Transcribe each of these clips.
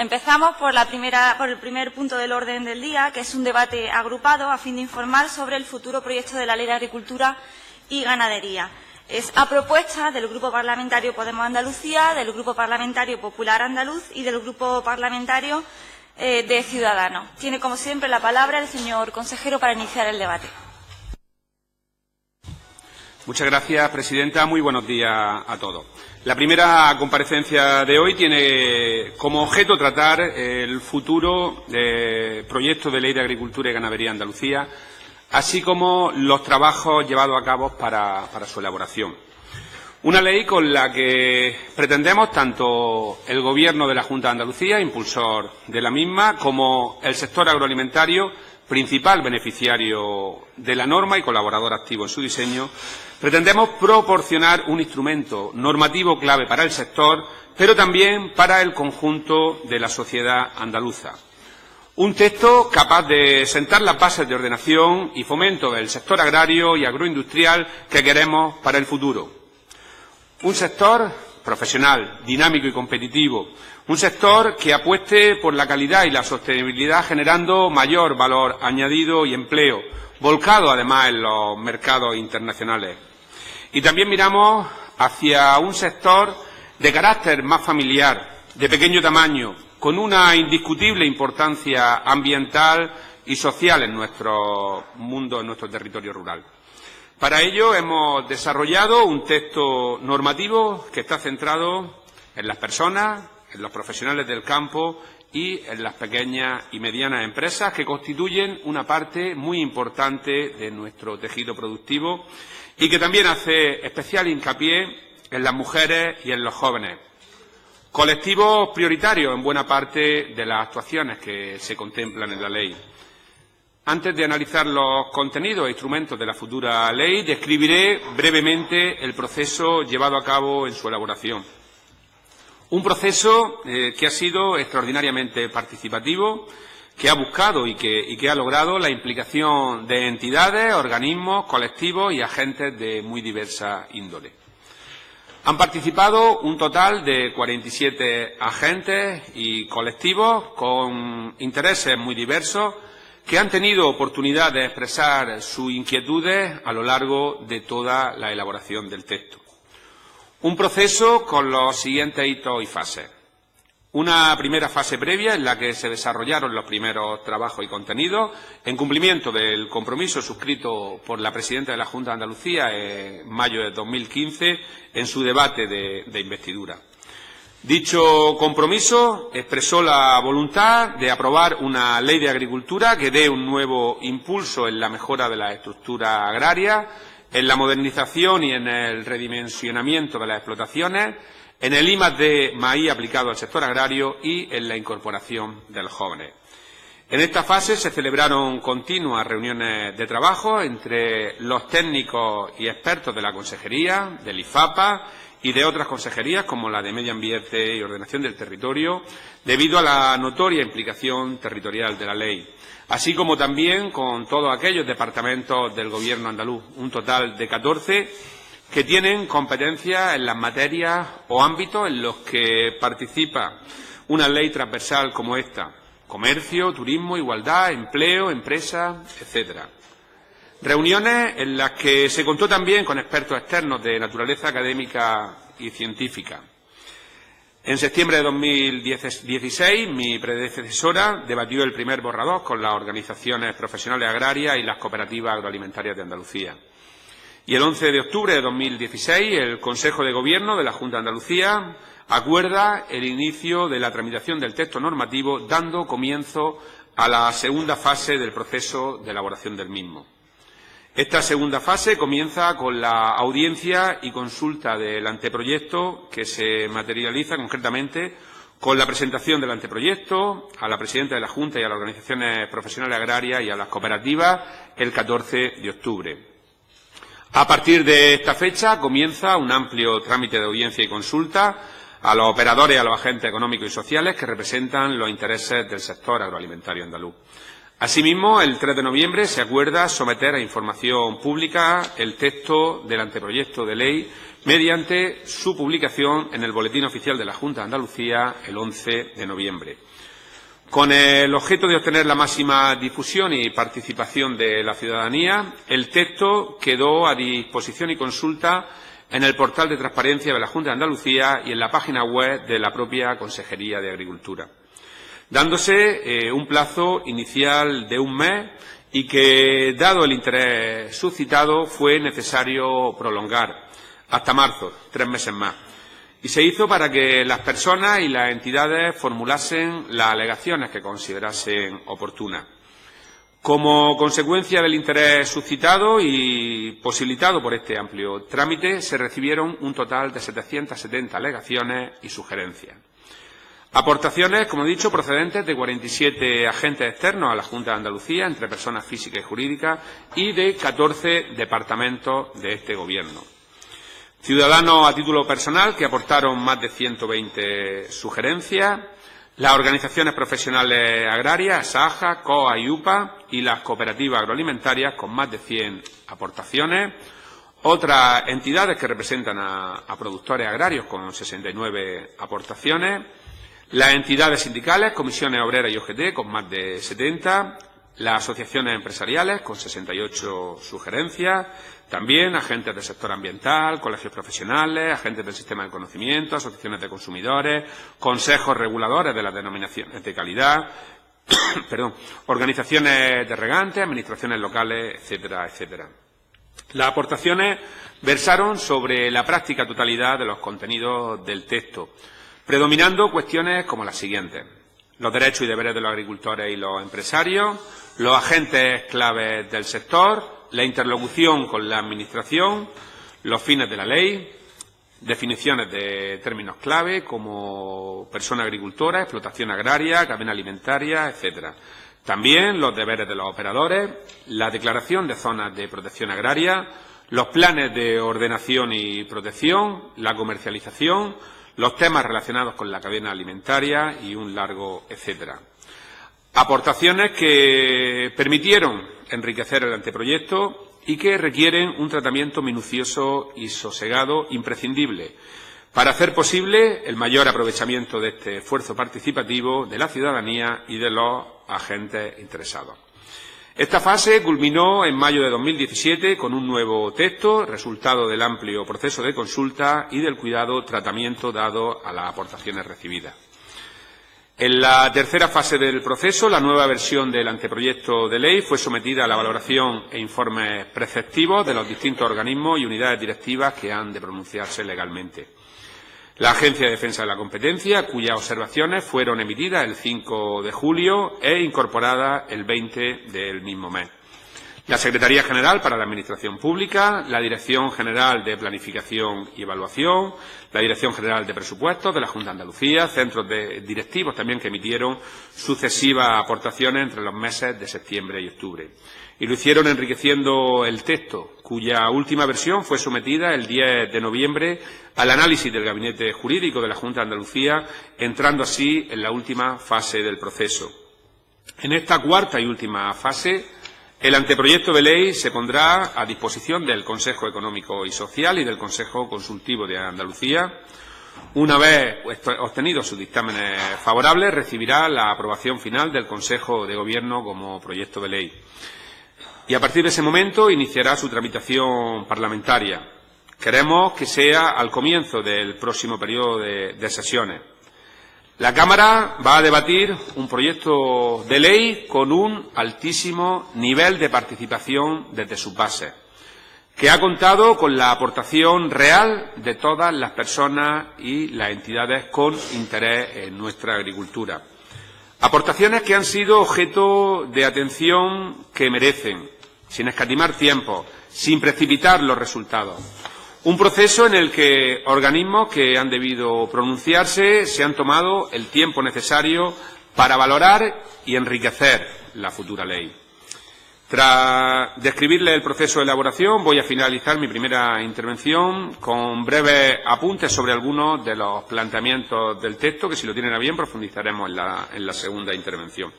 Empezamos por el primer punto del orden del día, que es un debate agrupado a fin de informar sobre el futuro proyecto de la Ley de Agricultura y Ganadería. Es a propuesta del Grupo Parlamentario Podemos Andalucía, del Grupo Parlamentario Popular Andaluz y del Grupo Parlamentario de Ciudadanos. Tiene, como siempre, la palabra el señor consejero para iniciar el debate. Muchas gracias, presidenta. Muy buenos días a todos. La primera comparecencia de hoy tiene como objeto tratar el futuro proyecto de Ley de Agricultura y Ganadería de Andalucía, así como los trabajos llevados a cabo para su elaboración. Una ley con la que pretendemos tanto el Gobierno de la Junta de Andalucía, impulsor de la misma, como el sector agroalimentario, principal beneficiario de la norma y colaborador activo en su diseño, pretendemos proporcionar un instrumento normativo clave para el sector, pero también para el conjunto de la sociedad andaluza. Un texto capaz de sentar las bases de ordenación y fomento del sector agrario y agroindustrial que queremos para el futuro. Un sector profesional, dinámico y competitivo. Un sector que apueste por la calidad y la sostenibilidad, generando mayor valor añadido y empleo, volcado además en los mercados internacionales. Y también miramos hacia un sector de carácter más familiar, de pequeño tamaño, con una indiscutible importancia ambiental y social en nuestro mundo, en nuestro territorio rural. Para ello hemos desarrollado un texto normativo que está centrado en las personas, en los profesionales del campo y en las pequeñas y medianas empresas que constituyen una parte muy importante de nuestro tejido productivo y que también hace especial hincapié en las mujeres y en los jóvenes, colectivos prioritarios en buena parte de las actuaciones que se contemplan en la ley. Antes de analizar los contenidos e instrumentos de la futura ley, describiré brevemente el proceso llevado a cabo en su elaboración. Un proceso que ha sido extraordinariamente participativo, que ha buscado y que ha logrado la implicación de entidades, organismos, colectivos y agentes de muy diversa índole. Han participado un total de 47 agentes y colectivos con intereses muy diversos que han tenido oportunidad de expresar sus inquietudes a lo largo de toda la elaboración del texto. Un proceso con los siguientes hitos y fases. Una primera fase previa en la que se desarrollaron los primeros trabajos y contenidos en cumplimiento del compromiso suscrito por la presidenta de la Junta de Andalucía en mayo de 2015 en su debate de investidura. Dicho compromiso expresó la voluntad de aprobar una ley de agricultura que dé un nuevo impulso en la mejora de la estructura agraria, en la modernización y en el redimensionamiento de las explotaciones, en el I+D+I aplicado al sector agrario y en la incorporación de los jóvenes. En esta fase se celebraron continuas reuniones de trabajo entre los técnicos y expertos de la Consejería, del IFAPA y de otras consejerías como la de Medio Ambiente y Ordenación del Territorio, debido a la notoria implicación territorial de la ley, así como también con todos aquellos departamentos del Gobierno andaluz, un total de 14, que tienen competencia en las materias o ámbitos en los que participa una ley transversal como esta: comercio, turismo, igualdad, empleo, empresas, etcétera. Reuniones en las que se contó también con expertos externos de naturaleza académica y científica. En septiembre de 2016, mi predecesora debatió el primer borrador con las organizaciones profesionales agrarias y las cooperativas agroalimentarias de Andalucía. Y el 11 de octubre de 2016, el Consejo de Gobierno de la Junta de Andalucía acuerda el inicio de la tramitación del texto normativo, dando comienzo a la segunda fase del proceso de elaboración del mismo. Esta segunda fase comienza con la audiencia y consulta del anteproyecto, que se materializa concretamente con la presentación del anteproyecto a la presidenta de la Junta y a las organizaciones profesionales agrarias y a las cooperativas el 14 de octubre. A partir de esta fecha comienza un amplio trámite de audiencia y consulta a los operadores y a los agentes económicos y sociales que representan los intereses del sector agroalimentario andaluz. Asimismo, el 3 de noviembre se acuerda someter a información pública el texto del anteproyecto de ley mediante su publicación en el Boletín Oficial de la Junta de Andalucía el 11 de noviembre. Con el objeto de obtener la máxima difusión y participación de la ciudadanía, el texto quedó a disposición y consulta en el portal de transparencia de la Junta de Andalucía y en la página web de la propia Consejería de Agricultura, dándose un plazo inicial de un mes y que, dado el interés suscitado, fue necesario prolongar hasta marzo, 3 meses más. Y se hizo para que las personas y las entidades formulasen las alegaciones que considerasen oportunas. Como consecuencia del interés suscitado y posibilitado por este amplio trámite, se recibieron un total de 770 alegaciones y sugerencias. Aportaciones, como he dicho, procedentes de 47 agentes externos a la Junta de Andalucía, entre personas físicas y jurídicas, y de 14 departamentos de este Gobierno. Ciudadanos a título personal que aportaron más de 120 sugerencias, las organizaciones profesionales agrarias, SAJA, COA y UPA, y las cooperativas agroalimentarias con más de 100 aportaciones, otras entidades que representan a productores agrarios con 69 aportaciones, las entidades sindicales, comisiones obreras y OGT con más de 70, las asociaciones empresariales con 68 sugerencias, también agentes del sector ambiental, colegios profesionales, agentes del sistema de conocimiento, asociaciones de consumidores, consejos reguladores de las denominaciones de calidad, organizaciones de regantes, administraciones locales, etcétera, etcétera. Las aportaciones versaron sobre la práctica totalidad de los contenidos del texto, predominando cuestiones como las siguientes: los derechos y deberes de los agricultores y los empresarios, los agentes claves del sector, la interlocución con la Administración, los fines de la ley, definiciones de términos clave como persona agricultora, explotación agraria, cadena alimentaria, etcétera. También los deberes de los operadores, la declaración de zonas de protección agraria, los planes de ordenación y protección, la comercialización, los temas relacionados con la cadena alimentaria y un largo etcétera. Aportaciones que permitieron enriquecer el anteproyecto y que requieren un tratamiento minucioso y sosegado imprescindible para hacer posible el mayor aprovechamiento de este esfuerzo participativo de la ciudadanía y de los agentes interesados. Esta fase culminó en mayo de 2017 con un nuevo texto, resultado del amplio proceso de consulta y del cuidado tratamiento dado a las aportaciones recibidas. En la tercera fase del proceso, la nueva versión del anteproyecto de ley fue sometida a la valoración e informes preceptivos de los distintos organismos y unidades directivas que han de pronunciarse legalmente. La Agencia de Defensa de la Competencia, cuyas observaciones fueron emitidas el 5 de julio e incorporadas el 20 del mismo mes. La Secretaría General para la Administración Pública, la Dirección General de Planificación y Evaluación, la Dirección General de Presupuestos de la Junta de Andalucía, centros directivos también que emitieron sucesivas aportaciones entre los meses de septiembre y octubre. Y lo hicieron enriqueciendo el texto, cuya última versión fue sometida el 10 de noviembre al análisis del Gabinete Jurídico de la Junta de Andalucía, entrando así en la última fase del proceso. En esta cuarta y última fase, el anteproyecto de ley se pondrá a disposición del Consejo Económico y Social y del Consejo Consultivo de Andalucía. Una vez obtenidos sus dictámenes favorables, recibirá la aprobación final del Consejo de Gobierno como proyecto de ley. Y a partir de ese momento iniciará su tramitación parlamentaria. Queremos que sea al comienzo del próximo periodo de sesiones. La Cámara va a debatir un proyecto de ley con un altísimo nivel de participación desde sus bases, que ha contado con la aportación real de todas las personas y las entidades con interés en nuestra agricultura. Aportaciones que han sido objeto de atención que merecen, sin escatimar tiempo, sin precipitar los resultados. Un proceso en el que organismos que han debido pronunciarse se han tomado el tiempo necesario para valorar y enriquecer la futura ley. Tras describirle el proceso de elaboración, voy a finalizar mi primera intervención con breves apuntes sobre algunos de los planteamientos del texto, que si lo tienen a bien profundizaremos en la segunda intervención.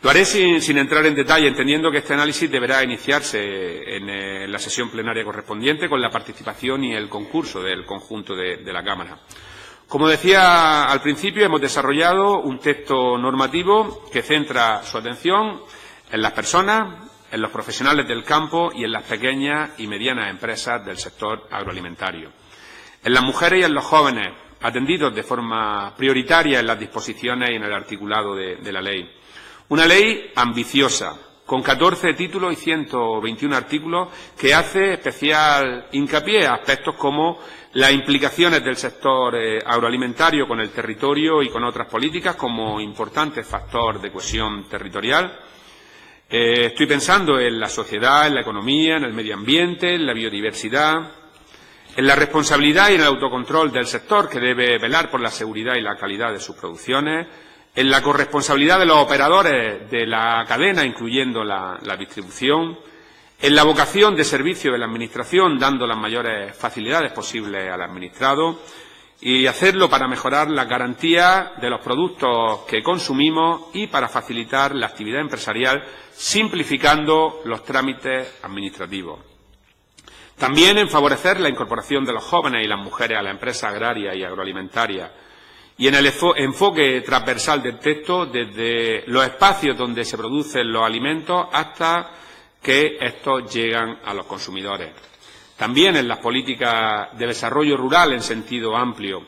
Lo haré sin entrar en detalle, entendiendo que este análisis deberá iniciarse en la sesión plenaria correspondiente con la participación y el concurso del conjunto de la Cámara. Como decía al principio, hemos desarrollado un texto normativo que centra su atención en las personas, en los profesionales del campo y en las pequeñas y medianas empresas del sector agroalimentario, en las mujeres y en los jóvenes, atendidos de forma prioritaria en las disposiciones y en el articulado de la ley. Una ley ambiciosa, con 14 títulos y 121 artículos, que hace especial hincapié a aspectos como las implicaciones del sector agroalimentario con el territorio y con otras políticas como importante factor de cohesión territorial. Estoy pensando en la sociedad, en la economía, en el medio ambiente, en la biodiversidad, en la responsabilidad y en el autocontrol del sector, que debe velar por la seguridad y la calidad de sus producciones, en la corresponsabilidad de los operadores de la cadena, incluyendo la distribución, en la vocación de servicio de la Administración, dando las mayores facilidades posibles al administrado, y hacerlo para mejorar la garantía de los productos que consumimos y para facilitar la actividad empresarial, simplificando los trámites administrativos. También en favorecer la incorporación de los jóvenes y las mujeres a la empresa agraria y agroalimentaria, y en el enfoque transversal del texto, desde los espacios donde se producen los alimentos hasta que estos llegan a los consumidores. También en las políticas de desarrollo rural en sentido amplio,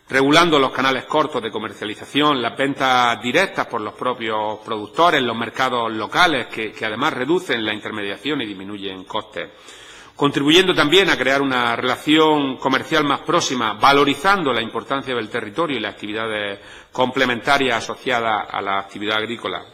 regulando los canales cortos de comercialización, las ventas directas por los propios productores, los mercados locales, que además reducen la intermediación y disminuyen costes. Contribuyendo también a crear una relación comercial más próxima, valorizando la importancia del territorio y las actividades complementarias asociadas a la actividad agrícola.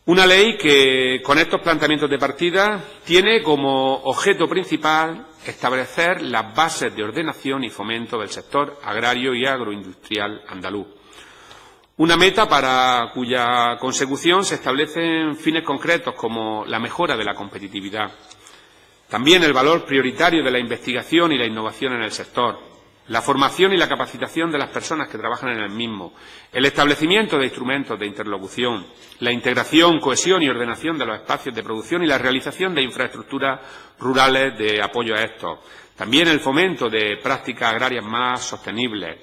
Una ley que, con estos planteamientos de partida, tiene como objeto principal establecer las bases de ordenación y fomento del sector agrario y agroindustrial andaluz. Una meta para cuya consecución se establecen fines concretos como la mejora de la competitividad, también el valor prioritario de la investigación y la innovación en el sector, la formación y la capacitación de las personas que trabajan en el mismo, el establecimiento de instrumentos de interlocución, la integración, cohesión y ordenación de los espacios de producción y la realización de infraestructuras rurales de apoyo a estos, también el fomento de prácticas agrarias más sostenibles,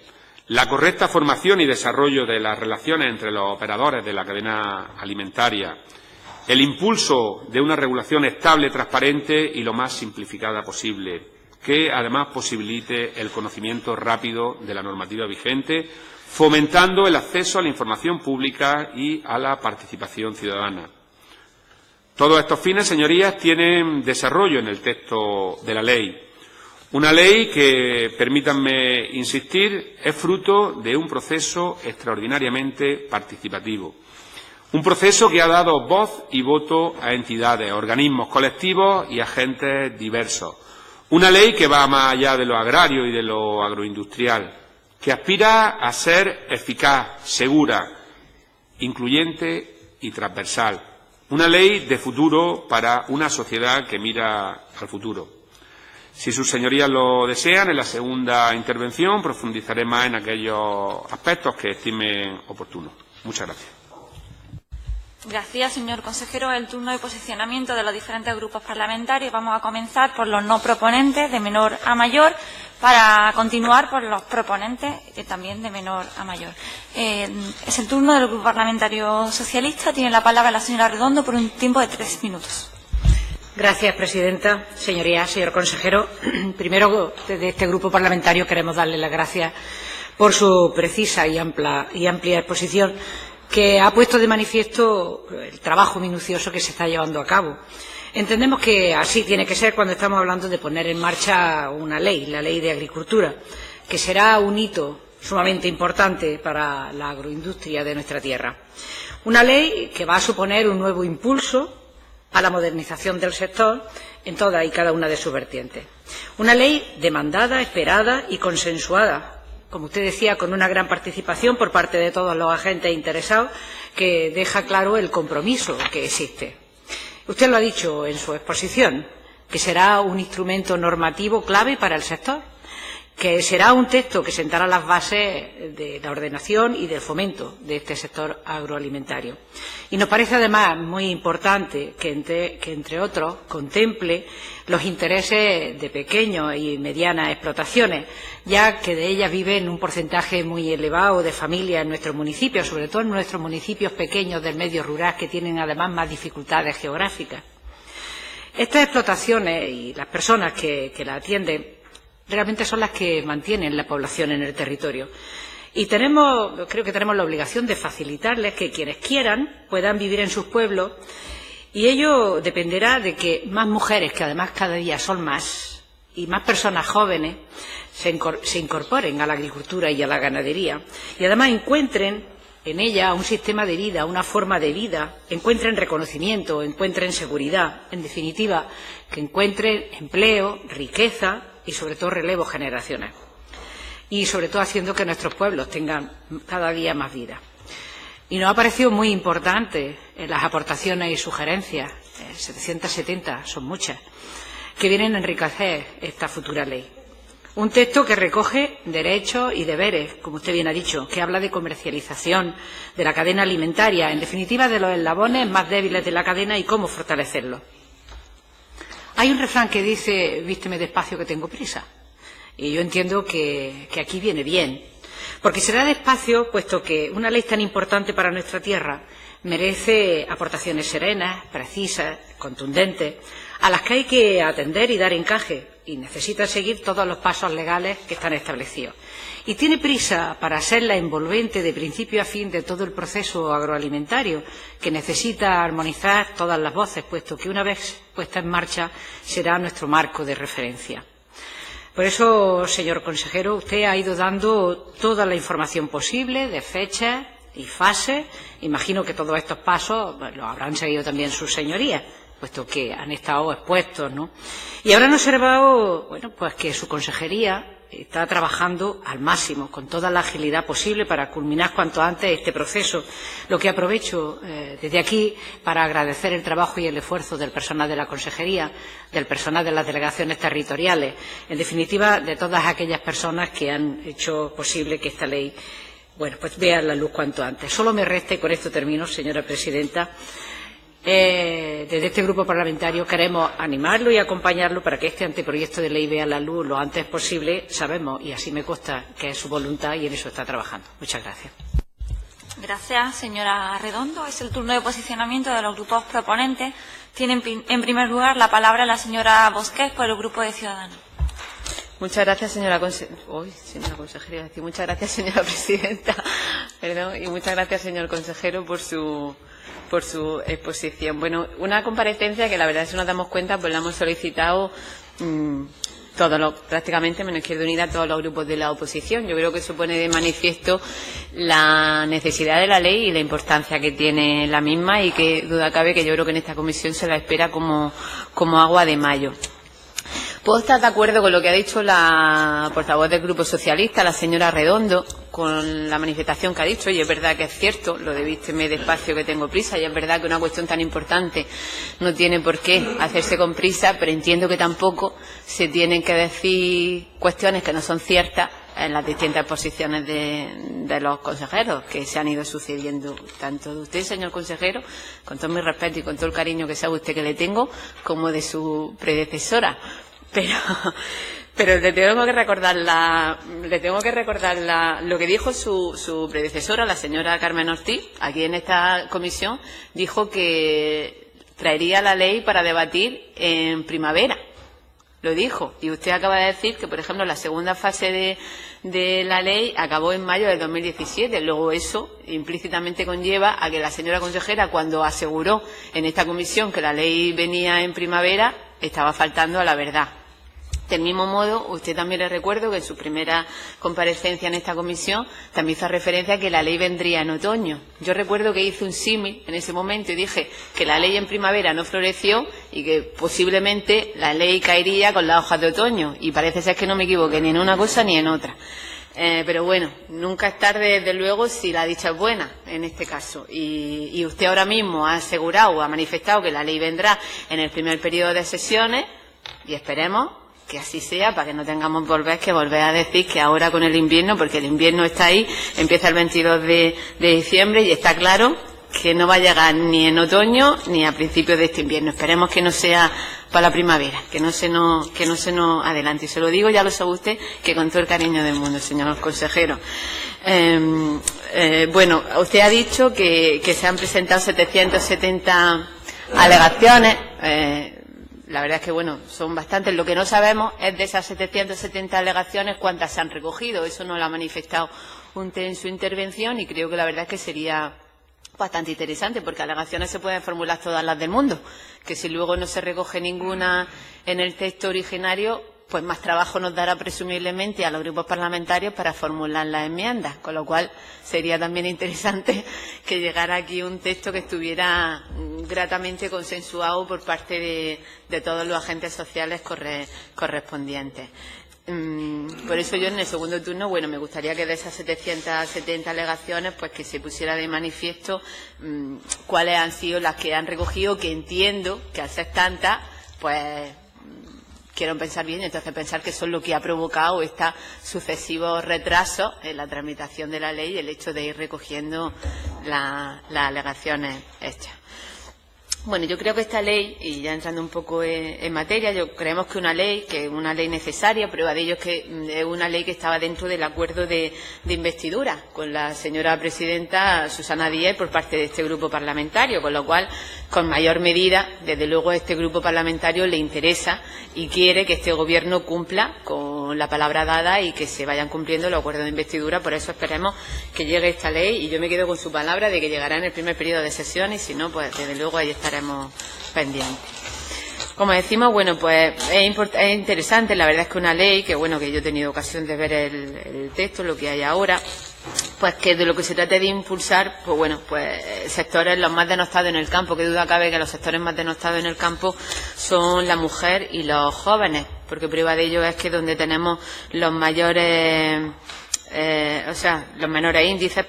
la correcta formación y desarrollo de las relaciones entre los operadores de la cadena alimentaria, el impulso de una regulación estable, transparente y lo más simplificada posible, que además posibilite el conocimiento rápido de la normativa vigente, fomentando el acceso a la información pública y a la participación ciudadana. Todos estos fines, señorías, tienen desarrollo en el texto de la ley. Una ley que, permítanme insistir, es fruto de un proceso extraordinariamente participativo. Un proceso que ha dado voz y voto a entidades, organismos colectivos y agentes diversos. Una ley que va más allá de lo agrario y de lo agroindustrial, que aspira a ser eficaz, segura, incluyente y transversal. Una ley de futuro para una sociedad que mira al futuro. Si sus señorías lo desean, en la segunda intervención profundizaré más en aquellos aspectos que estimen oportunos. Muchas gracias. Gracias, señor consejero. El turno de posicionamiento de los diferentes grupos parlamentarios. Vamos a comenzar por los no proponentes, de menor a mayor, para continuar por los proponentes, también de menor a mayor. Es el turno del Grupo Parlamentario Socialista. Tiene la palabra la señora Redondo por un tiempo de 3 minutos. Gracias, presidenta. Señorías, señor consejero, primero, desde este grupo parlamentario queremos darle las gracias por su precisa y amplia exposición, que ha puesto de manifiesto el trabajo minucioso que se está llevando a cabo. Entendemos que así tiene que ser cuando estamos hablando de poner en marcha una ley, la Ley de Agricultura, que será un hito sumamente importante para la agroindustria de nuestra tierra. Una ley que va a suponer un nuevo impulso a la modernización del sector en toda y cada una de sus vertientes. Una ley demandada, esperada y consensuada, como usted decía, con una gran participación por parte de todos los agentes interesados, que deja claro el compromiso que existe. Usted lo ha dicho en su exposición, que será un instrumento normativo clave para el sector, que será un texto que sentará las bases de la ordenación y del fomento de este sector agroalimentario. Y nos parece además muy importante que entre otros, contemple los intereses de pequeñas y medianas explotaciones, ya que de ellas viven un porcentaje muy elevado de familias en nuestros municipios, sobre todo en nuestros municipios pequeños del medio rural, que tienen además más dificultades geográficas. Estas explotaciones y las personas que las atienden realmente son las que mantienen la población en el territorio. Y creo que tenemos la obligación de facilitarles que quienes quieran puedan vivir en sus pueblos, y ello dependerá de que más mujeres, que además cada día son más, y más personas jóvenes se incorporen a la agricultura y a la ganadería, y además encuentren en ella un sistema de vida, una forma de vida, encuentren reconocimiento, encuentren seguridad, en definitiva, que encuentren empleo, riqueza y sobre todo relevo generacional, y sobre todo haciendo que nuestros pueblos tengan cada día más vida. Y nos ha parecido muy importante las aportaciones y sugerencias, 770, son muchas, que vienen a enriquecer esta futura ley. Un texto que recoge derechos y deberes, como usted bien ha dicho, que habla de comercialización, de la cadena alimentaria, en definitiva de los eslabones más débiles de la cadena y cómo fortalecerlos. Hay un refrán que dice: vísteme despacio que tengo prisa. Y yo entiendo que aquí viene bien, porque será despacio, puesto que una ley tan importante para nuestra tierra merece aportaciones serenas, precisas, contundentes, a las que hay que atender y dar encaje, y necesita seguir todos los pasos legales que están establecidos. Y tiene prisa para ser la envolvente de principio a fin de todo el proceso agroalimentario, que necesita armonizar todas las voces, puesto que una vez puesta en marcha será nuestro marco de referencia. Por eso, señor consejero, usted ha ido dando toda la información posible de fechas y fases. Imagino que todos estos pasos los habrán seguido también sus señorías, puesto que han estado expuestos, ¿no? Y habrán observado, bueno, pues que su consejería está trabajando al máximo, con toda la agilidad posible, para culminar cuanto antes este proceso, lo que aprovecho desde aquí para agradecer el trabajo y el esfuerzo del personal de la consejería, del personal de las delegaciones territoriales, en definitiva, de todas aquellas personas que han hecho posible que esta ley, bueno, pues vea la luz cuanto antes. Solo me resta, y con esto termino, señora presidenta, desde este grupo parlamentario queremos animarlo y acompañarlo para que este anteproyecto de ley vea la luz lo antes posible. Sabemos, y así me consta, que es su voluntad y en eso está trabajando. Muchas gracias. Gracias, señora Redondo. Es el turno de posicionamiento de los grupos proponentes. Tiene en primer lugar la palabra la señora Bosquet por el Grupo de Ciudadanos. Muchas gracias, señora consejera. Muchas gracias, señora presidenta. Perdón, y muchas gracias, señor consejero, por su exposición. Bueno, una comparecencia que la verdad, si nos damos cuenta, pues la hemos solicitado prácticamente, menos Izquierda Unida, todos los grupos de la oposición. Yo creo que eso pone de manifiesto la necesidad de la ley y la importancia que tiene la misma, y que duda cabe que yo creo que en esta comisión se la espera como agua de mayo. Puedo estar de acuerdo con lo que ha dicho la portavoz del Grupo Socialista, la señora Redondo, con la manifestación que ha dicho, y es verdad que es cierto, lo de vísteme despacio que tengo prisa, y es verdad que una cuestión tan importante no tiene por qué hacerse con prisa, pero entiendo que tampoco se tienen que decir cuestiones que no son ciertas en las distintas posiciones de los consejeros que se han ido sucediendo, tanto de usted, señor consejero, con todo mi respeto y con todo el cariño que sabe usted que le tengo, como de su predecesora. Pero le tengo que recordar lo que dijo su predecesora, la señora Carmen Ortiz, aquí en esta comisión. Dijo que traería la ley para debatir en primavera. Lo dijo. Y usted acaba de decir que, por ejemplo, la segunda fase de la ley acabó en mayo de 2017. Luego eso implícitamente conlleva a que la señora consejera, cuando aseguró en esta comisión que la ley venía en primavera, estaba faltando a la verdad. Del mismo modo, usted también le recuerdo que en su primera comparecencia en esta comisión también hizo referencia a que la ley vendría en otoño. Yo recuerdo que hice un símil en ese momento y dije que la ley en primavera no floreció y que posiblemente la ley caería con las hojas de otoño. Y parece ser que no me equivoqué ni en una cosa ni en otra. Pero bueno, nunca es tarde, desde luego, si la dicha es buena, en este caso. Y usted ahora mismo ha asegurado, ha manifestado que la ley vendrá en el primer periodo de sesiones, y esperemos que así sea, para que no tengamos que volver a decir que ahora con el invierno, porque el invierno está ahí, empieza el 22 de diciembre y está claro que no va a llegar ni en otoño ni a principios de este invierno. Esperemos que no sea para la primavera, que no se nos adelante. Y se lo digo, ya lo sabe usted, que con todo el cariño del mundo, señor consejero. Bueno, usted ha dicho que se han presentado 770 alegaciones. La verdad es que, bueno, son bastantes. Lo que no sabemos es de esas 770 alegaciones cuántas se han recogido. Eso no lo ha manifestado usted en su intervención y creo que la verdad es que sería bastante interesante, porque alegaciones se pueden formular todas las del mundo, que si luego no se recoge ninguna en el texto originario, pues más trabajo nos dará presumiblemente a los grupos parlamentarios para formular las enmiendas, con lo cual sería también interesante que llegara aquí un texto que estuviera gratamente consensuado por parte de todos los agentes sociales correspondientes. Por eso yo en el segundo turno, bueno, me gustaría que de esas 770 alegaciones, pues que se pusiera de manifiesto cuáles han sido las que han recogido, que entiendo que al ser tantas, pues quiero pensar bien, entonces pensar que son lo que ha provocado estos sucesivos retrasos en la tramitación de la ley y el hecho de ir recogiendo las alegaciones hechas. Bueno, yo creo que esta ley, y ya entrando un poco en materia, creemos que es una ley necesaria, prueba de ello es que es una ley que estaba dentro del acuerdo de investidura con la señora presidenta Susana Díaz por parte de este grupo parlamentario, con lo cual, con mayor medida, desde luego, a este grupo parlamentario le interesa y quiere que este Gobierno cumpla con la palabra dada y que se vayan cumpliendo los acuerdos de investidura. Por eso esperemos que llegue esta ley y yo me quedo con su palabra de que llegará en el primer periodo de sesión y si no, pues desde luego ahí estaremos pendientes. Como decimos, bueno, pues es interesante, la verdad es que una ley que, bueno, que yo he tenido ocasión de ver el texto, lo que hay ahora, pues que de lo que se trata de impulsar, pues bueno, pues sectores los más denostados en el campo, que duda cabe que los sectores más denostados en el campo son la mujer y los jóvenes, porque prueba de ello es que donde tenemos los mayores, los menores índices,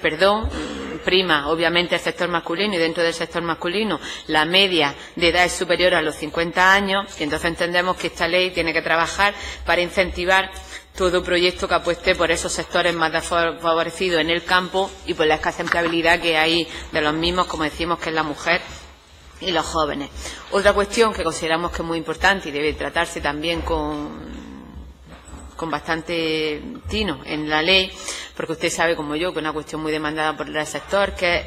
prima obviamente el sector masculino y dentro del sector masculino la media de edad es superior a los 50 años y entonces entendemos que esta ley tiene que trabajar para incentivar todo proyecto que apueste por esos sectores más desfavorecidos en el campo y por la escasa empleabilidad que hay de los mismos, como decimos, que es la mujer y los jóvenes. Otra cuestión que consideramos que es muy importante y debe tratarse también con bastante tino en la ley, porque usted sabe como yo que es una cuestión muy demandada por el sector, que es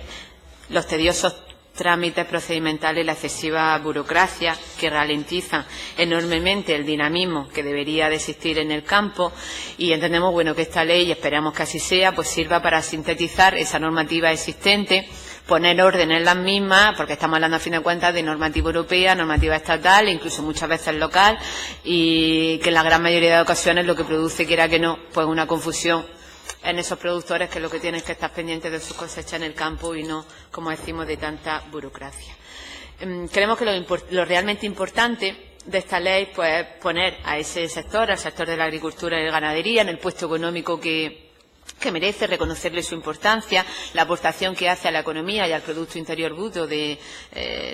los tediosos trámites procedimentales y la excesiva burocracia que ralentizan enormemente el dinamismo que debería de existir en el campo y entendemos, bueno, que esta ley, y esperamos que así sea, pues sirva para sintetizar esa normativa existente, poner orden en las mismas, porque estamos hablando a fin de cuentas de normativa europea, normativa estatal, incluso muchas veces local, y que en la gran mayoría de ocasiones lo que produce, quiera que no, pues una confusión en esos productores que lo que tienen es que estar pendientes de sus cosechas en el campo y no, como decimos, de tanta burocracia. Creemos que lo realmente importante de esta ley pues es poner a ese sector, al sector de la agricultura y la ganadería, en el puesto económico que merece, reconocerle su importancia, la aportación que hace a la economía y al Producto Interior Bruto de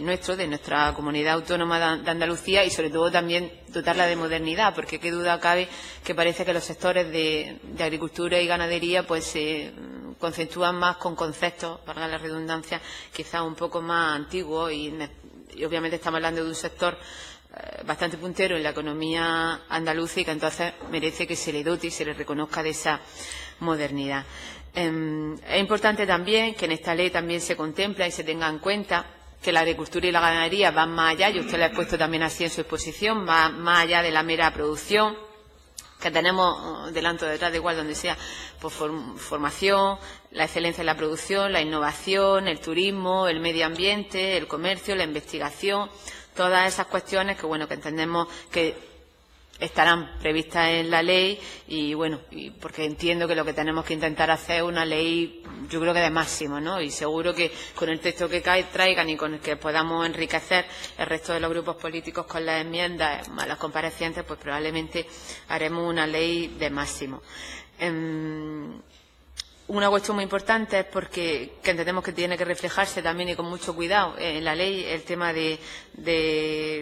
nuestra comunidad autónoma de Andalucía y sobre todo también dotarla de modernidad, porque qué duda cabe que parece que los sectores de agricultura y ganadería pues se concentúan más con conceptos, valga la redundancia, quizá un poco más antiguos y obviamente estamos hablando de un sector bastante puntero en la economía andaluza y que entonces merece que se le dote y se le reconozca de esa modernidad. Es importante también que en esta ley también se contempla y se tenga en cuenta que la agricultura y la ganadería van más allá, y usted lo ha expuesto también así en su exposición, más allá de la mera producción, que tenemos delante o detrás, de igual donde sea, pues formación, la excelencia en la producción, la innovación, el turismo, el medio ambiente, el comercio, la investigación, todas esas cuestiones que, bueno, que entendemos que estarán previstas en la ley y, bueno, y porque entiendo que lo que tenemos que intentar hacer es una ley, yo creo que de máximo, ¿no? Y seguro que con el texto que traigan y con el que podamos enriquecer el resto de los grupos políticos con las enmiendas, más las comparecientes, pues probablemente haremos una ley de máximo. Una cuestión muy importante es porque que entendemos que tiene que reflejarse también y con mucho cuidado en la ley el tema de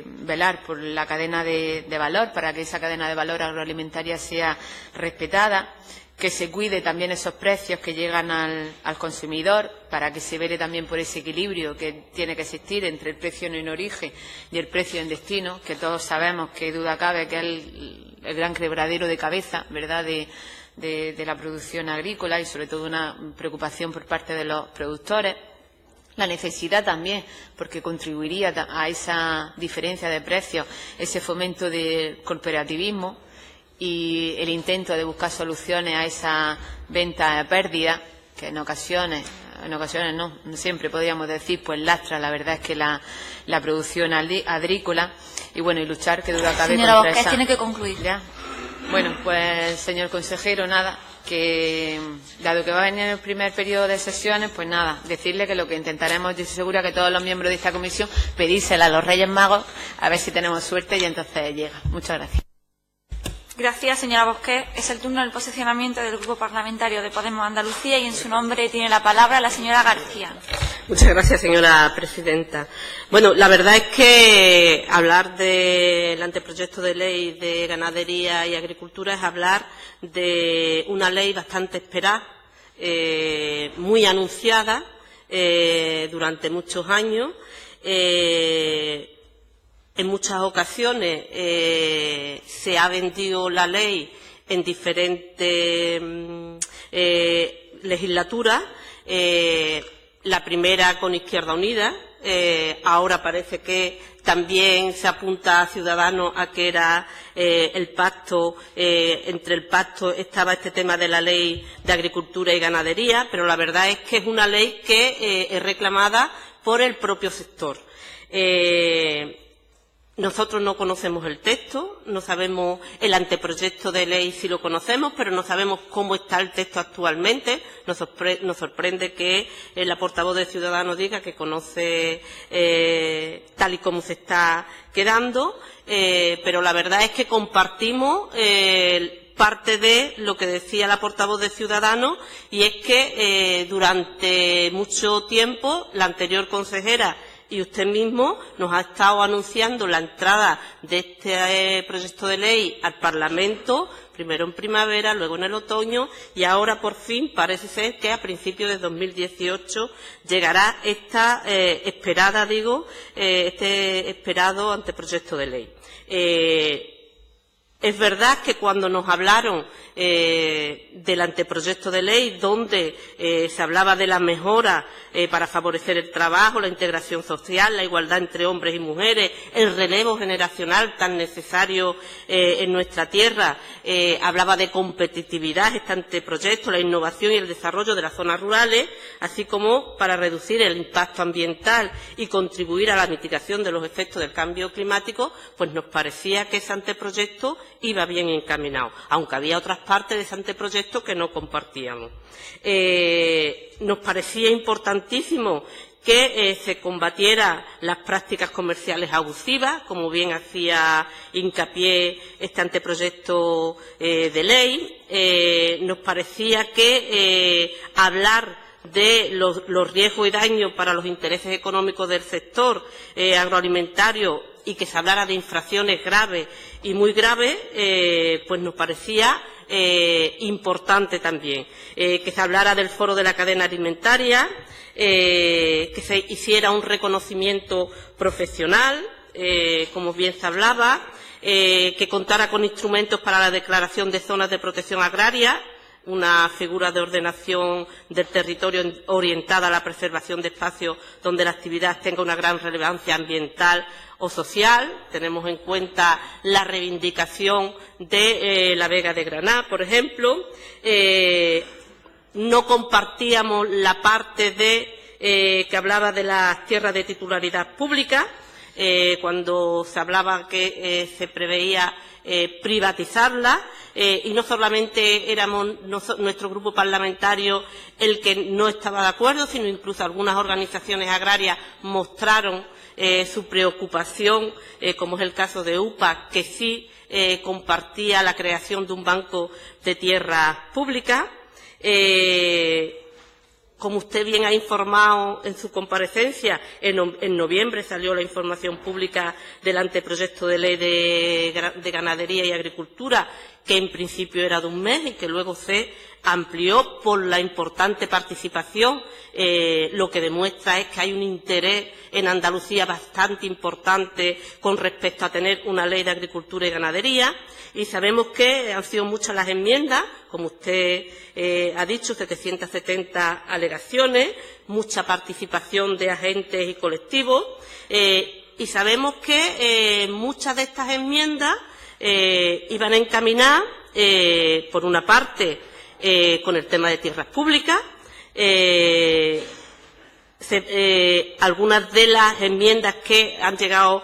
velar por la cadena de valor, para que esa cadena de valor agroalimentaria sea respetada, que se cuide también esos precios que llegan al consumidor, para que se vele también por ese equilibrio que tiene que existir entre el precio en origen y el precio en destino, que todos sabemos, que duda cabe, que es el gran quebradero de cabeza, ¿verdad?, de la producción agrícola, y sobre todo una preocupación por parte de los productores. La necesidad también, porque contribuiría a esa diferencia de precios, ese fomento del cooperativismo y el intento de buscar soluciones a esa venta a pérdida, que en ocasiones no siempre podríamos decir, pues lastra, la verdad es que la producción agrícola, y bueno, y luchar, que duda cabe, señora contra Bosquet, esa... tiene que concluir. ¿Ya? Bueno, pues, señor consejero, nada, que dado que va a venir el primer periodo de sesiones, pues nada, decirle que lo que intentaremos, yo estoy segura que todos los miembros de esta comisión, pedírsela a los Reyes Magos, a ver si tenemos suerte y entonces llega. Muchas gracias. Gracias, señora Bosquet. Es el turno del posicionamiento del Grupo Parlamentario de Podemos Andalucía y en su nombre tiene la palabra la señora García. Muchas gracias, señora presidenta. Bueno, la verdad es que hablar del anteproyecto de ley de ganadería y agricultura es hablar de una ley bastante esperada, muy anunciada durante muchos años. En muchas ocasiones se ha vendido la ley en diferentes legislaturas. La primera con Izquierda Unida, ahora parece que también se apunta a Ciudadanos a que era el pacto, entre el pacto estaba este tema de la ley de agricultura y ganadería, pero la verdad es que es una ley que es reclamada por el propio sector. Nosotros no conocemos el texto, no sabemos el anteproyecto de ley si lo conocemos, pero no sabemos cómo está el texto actualmente. Nos sorprende que la portavoz de Ciudadanos diga que conoce tal y como se está quedando, pero la verdad es que compartimos parte de lo que decía la portavoz de Ciudadanos, y es que durante mucho tiempo la anterior consejera y usted mismo nos ha estado anunciando la entrada de este proyecto de ley al Parlamento, primero en primavera, luego en el otoño, y ahora por fin parece ser que a principios de 2018 llegará esta este esperado anteproyecto de ley. Es verdad que cuando nos hablaron del anteproyecto de ley, donde se hablaba de las mejoras para favorecer el trabajo, la integración social, la igualdad entre hombres y mujeres, el relevo generacional tan necesario en nuestra tierra, hablaba de competitividad este anteproyecto, la innovación y el desarrollo de las zonas rurales, así como para reducir el impacto ambiental y contribuir a la mitigación de los efectos del cambio climático, pues nos parecía que ese anteproyecto iba bien encaminado, aunque había otras partes de ese anteproyecto que no compartíamos. Nos parecía importantísimo que se combatiera las prácticas comerciales abusivas, como bien hacía hincapié este anteproyecto de ley. Nos parecía que hablar de los riesgos y daños para los intereses económicos del sector agroalimentario y que se hablara de infracciones graves y muy graves, pues nos parecía importante también. Que se hablara del foro de la cadena alimentaria, que se hiciera un reconocimiento profesional, como bien se hablaba, que contara con instrumentos para la declaración de zonas de protección agraria, una figura de ordenación del territorio orientada a la preservación de espacios donde la actividad tenga una gran relevancia ambiental o social. Tenemos en cuenta la reivindicación de la Vega de Granada, por ejemplo. No compartíamos la parte que hablaba de las tierras de titularidad pública, cuando se hablaba que se preveía privatizarla, y no solamente éramos nuestro grupo parlamentario el que no estaba de acuerdo, sino incluso algunas organizaciones agrarias mostraron su preocupación, como es el caso de UPA, que sí compartía la creación de un banco de tierras públicas. Como usted bien ha informado en su comparecencia, en noviembre salió la información pública del anteproyecto de ley de ganadería y agricultura, que en principio era de un mes y que luego se amplió por la importante participación, lo que demuestra es que hay un interés en Andalucía bastante importante con respecto a tener una ley de agricultura y ganadería. Y sabemos que han sido muchas las enmiendas, como usted ha dicho, 770 alegaciones, mucha participación de agentes y colectivos, y sabemos que muchas de estas enmiendas iban a encaminar, por una parte, con el tema de tierras públicas. Algunas de las enmiendas que han llegado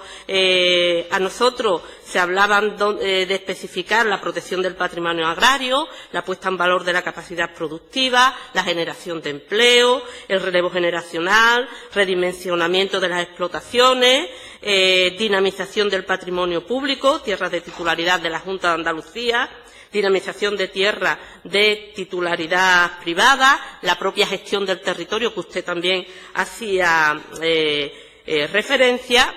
a nosotros se hablaban de especificar la protección del patrimonio agrario, la puesta en valor de la capacidad productiva, la generación de empleo, el relevo generacional, redimensionamiento de las explotaciones, dinamización del patrimonio público, tierras de titularidad de la Junta de Andalucía, dinamización de tierra de titularidad privada, la propia gestión del territorio que usted también hacía referencia,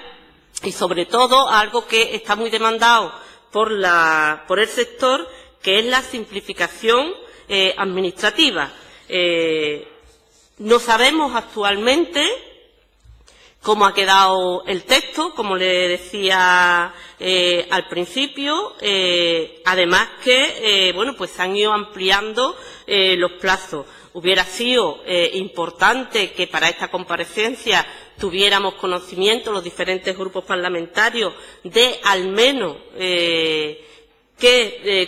y sobre todo algo que está muy demandado por el sector, que es la simplificación administrativa. No sabemos actualmente cómo ha quedado el texto, como le decía al principio, además que pues se han ido ampliando los plazos. Hubiera sido importante que para esta comparecencia tuviéramos conocimiento los diferentes grupos parlamentarios de al menos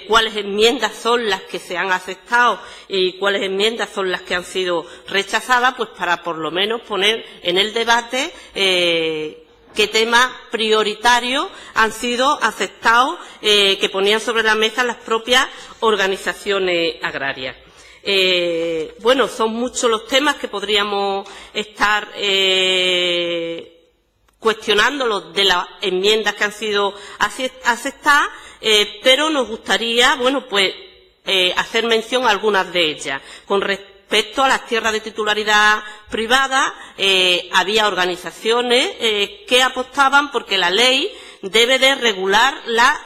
cuáles enmiendas son las que se han aceptado y cuáles enmiendas son las que han sido rechazadas, pues para por lo menos poner en el debate qué temas prioritarios han sido aceptados, que ponían sobre la mesa las propias organizaciones agrarias. Son muchos los temas que podríamos estar cuestionándolos de las enmiendas que han sido aceptadas, pero nos gustaría, hacer mención a algunas de ellas. Con respecto a las tierras de titularidad privada, había organizaciones que apostaban porque la ley debe de regular la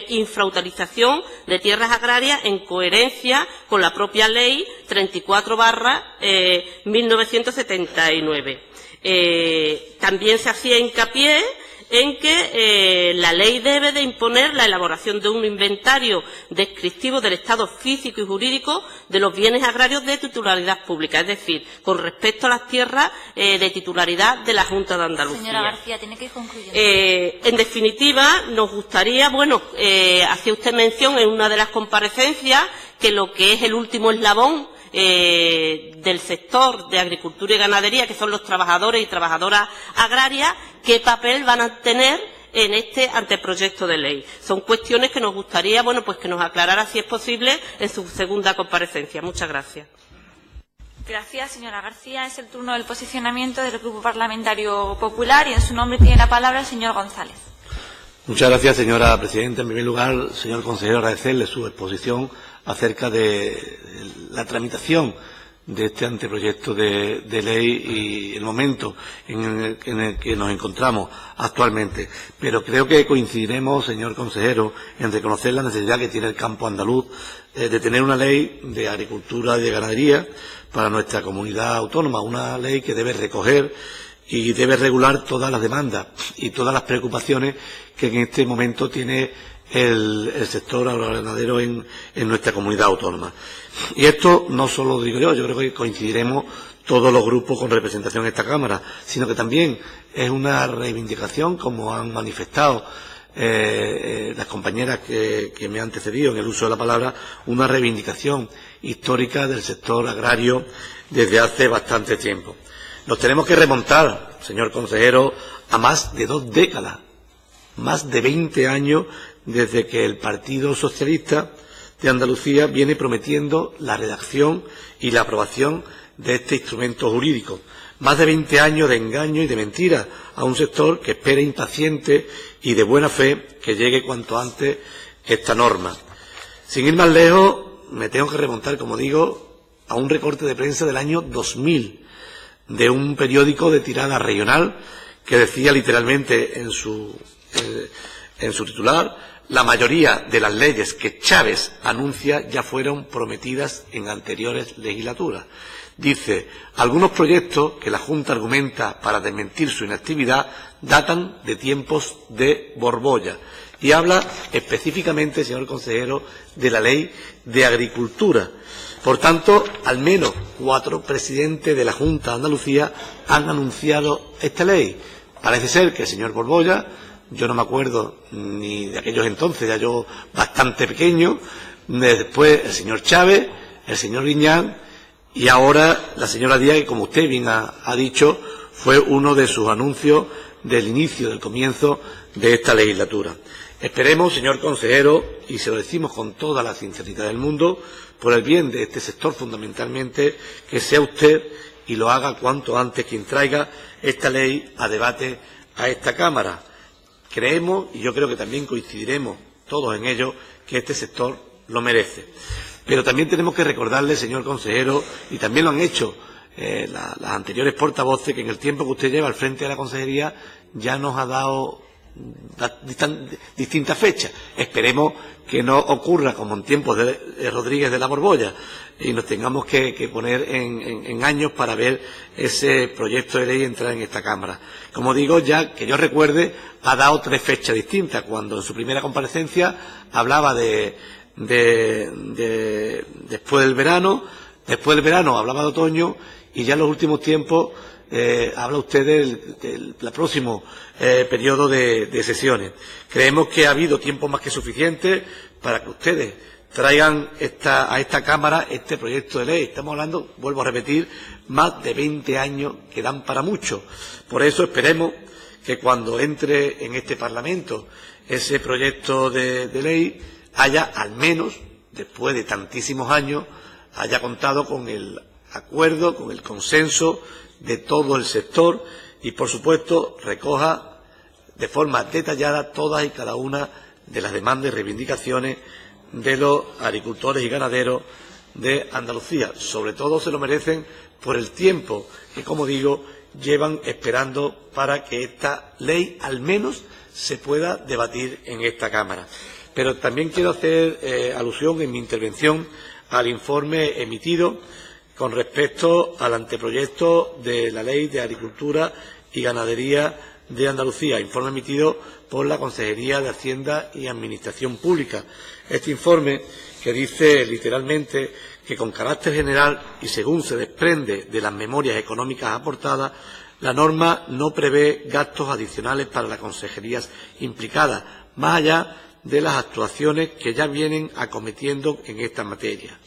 infrautilización de tierras agrarias en coherencia con la propia ley 34/1979. También se hacía hincapié en que la ley debe de imponer la elaboración de un inventario descriptivo del estado físico y jurídico de los bienes agrarios de titularidad pública, es decir, con respecto a las tierras de titularidad de la Junta de Andalucía. Señora García, tiene que ir concluyendo. En definitiva, nos gustaría, hacía usted mención en una de las comparecencias que lo que es el último eslabón del sector de agricultura y ganadería, que son los trabajadores y trabajadoras agrarias, qué papel van a tener en este anteproyecto de ley. Son cuestiones que nos gustaría, que nos aclarara, si es posible, en su segunda comparecencia. Muchas gracias. Gracias, señora García. Es el turno del posicionamiento del Grupo Parlamentario Popular y en su nombre tiene la palabra el señor González. Muchas gracias, señora presidenta. En primer lugar, señor consejero, agradecerle su exposición acerca de la tramitación de este anteproyecto de ley y el momento en el que nos encontramos actualmente. Pero creo que coincidiremos, señor consejero, en reconocer la necesidad que tiene el campo andaluz de tener una ley de agricultura y de ganadería para nuestra comunidad autónoma, una ley que debe recoger y debe regular todas las demandas y todas las preocupaciones que en este momento tiene el sector agroganadero en nuestra comunidad autónoma. Y esto no solo lo digo yo creo que coincidiremos todos los grupos con representación en esta Cámara, sino que también es una reivindicación, como han manifestado las compañeras que me han antecedido en el uso de la palabra, una reivindicación histórica del sector agrario desde hace bastante tiempo. Nos tenemos que remontar, señor consejero, a más de 2 décadas, más de 20 años desde que el Partido Socialista de Andalucía viene prometiendo la redacción y la aprobación de este instrumento jurídico. Más de 20 años de engaño y de mentira a un sector que espera impaciente y de buena fe que llegue cuanto antes esta norma. Sin ir más lejos, me tengo que remontar, como digo, a un recorte de prensa del año 2000 de un periódico de tirada regional que decía literalmente en su titular: la mayoría de las leyes que Chávez anuncia ya fueron prometidas en anteriores legislaturas. Dice: algunos proyectos que la Junta argumenta para desmentir su inactividad datan de tiempos de Borbolla. Y habla específicamente, señor consejero, de la Ley de Agricultura. Por tanto, al menos 4 presidentes de la Junta de Andalucía han anunciado esta ley. Parece ser que el señor Borbolla, yo no me acuerdo ni de aquellos entonces, ya yo bastante pequeño, después el señor Chávez, el señor Griñán y ahora la señora Díaz, que como usted bien ha dicho, fue uno de sus anuncios del inicio, del comienzo de esta legislatura. Esperemos, señor consejero, y se lo decimos con toda la sinceridad del mundo, por el bien de este sector fundamentalmente, que sea usted y lo haga cuanto antes quien traiga esta ley a debate a esta Cámara. Creemos, y yo creo que también coincidiremos todos en ello, que este sector lo merece. Pero también tenemos que recordarle, señor consejero, y también lo han hecho las anteriores portavoces, que en el tiempo que usted lleva al frente de la consejería ya nos ha dado distintas fechas. Esperemos que no ocurra como en tiempos de Rodríguez de la Borbolla y nos tengamos que poner en años para ver ese proyecto de ley entrar en esta Cámara. Como digo, ya que yo recuerde, ha dado 3 fechas distintas. Cuando en su primera comparecencia hablaba de después del verano hablaba de otoño, y ya en los últimos tiempos habla usted del próximo periodo de sesiones. Creemos que ha habido tiempo más que suficiente para que ustedes traigan a esta Cámara este proyecto de ley. Estamos hablando, vuelvo a repetir, más de 20 años que dan para mucho. Por eso esperemos que cuando entre en este Parlamento ese proyecto de ley haya, al menos, después de tantísimos años, haya contado con el acuerdo, con el consenso de todo el sector y, por supuesto, recoja de forma detallada todas y cada una de las demandas y reivindicaciones de los agricultores y ganaderos de Andalucía. Sobre todo se lo merecen por el tiempo que, como digo, llevan esperando para que esta ley al menos se pueda debatir en esta Cámara. Pero también quiero hacer alusión en mi intervención al informe emitido con respecto al anteproyecto de la Ley de Agricultura y Ganadería de Andalucía, informe emitido por la Consejería de Hacienda y Administración Pública. Este informe, que dice literalmente que con carácter general y según se desprende de las memorias económicas aportadas, la norma no prevé gastos adicionales para las consejerías implicadas, más allá de las actuaciones que ya vienen acometiendo en esta materia.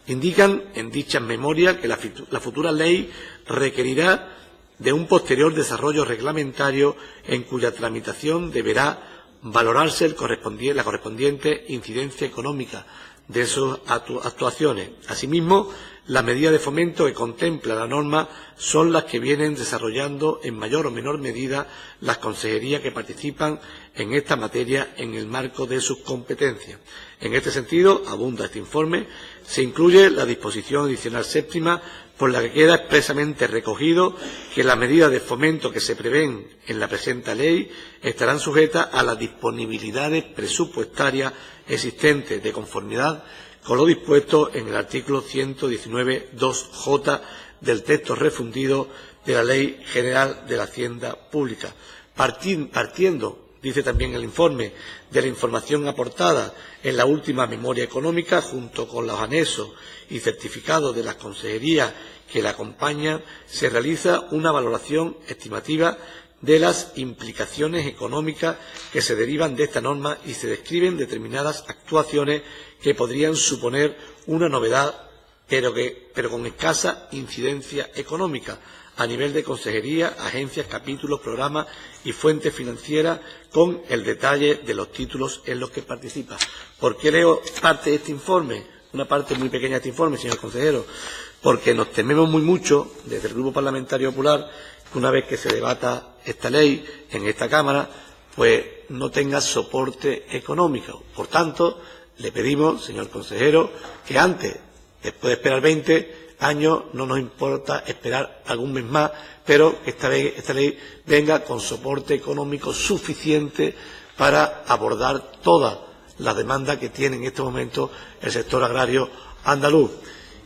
Indican en dichas memorias que la futura ley requerirá de un posterior desarrollo reglamentario en cuya tramitación deberá valorarse la correspondiente incidencia económica de sus actuaciones. Asimismo, las medidas de fomento que contempla la norma son las que vienen desarrollando en mayor o menor medida las consejerías que participan en esta materia en el marco de sus competencias. En este sentido, abunda este informe, se incluye la disposición adicional 7ª por la que queda expresamente recogido que las medidas de fomento que se prevén en la presente ley estarán sujetas a las disponibilidades presupuestarias existentes de conformidad con lo dispuesto en el artículo 119.2j del texto refundido de la Ley General de la Hacienda Pública. Partiendo, dice también el informe, de la información aportada en la última memoria económica, junto con los anexos y certificados de las consejerías que la acompañan, se realiza una valoración estimativa de las implicaciones económicas que se derivan de esta norma y se describen determinadas actuaciones que podrían suponer una novedad, pero con escasa incidencia económica a nivel de consejería, agencias, capítulos, programas y fuentes financieras, con el detalle de los títulos en los que participa. ¿Por qué leo parte de este informe? Una parte muy pequeña de este informe, señor consejero, porque nos tememos muy mucho, desde el Grupo Parlamentario Popular, que una vez que se debata esta ley en esta Cámara, pues no tenga soporte económico. Por tanto, le pedimos, señor consejero, que antes Después de esperar 20 años, no nos importa esperar algún mes más, pero que esta ley venga con soporte económico suficiente para abordar todas las demandas que tiene en este momento el sector agrario andaluz.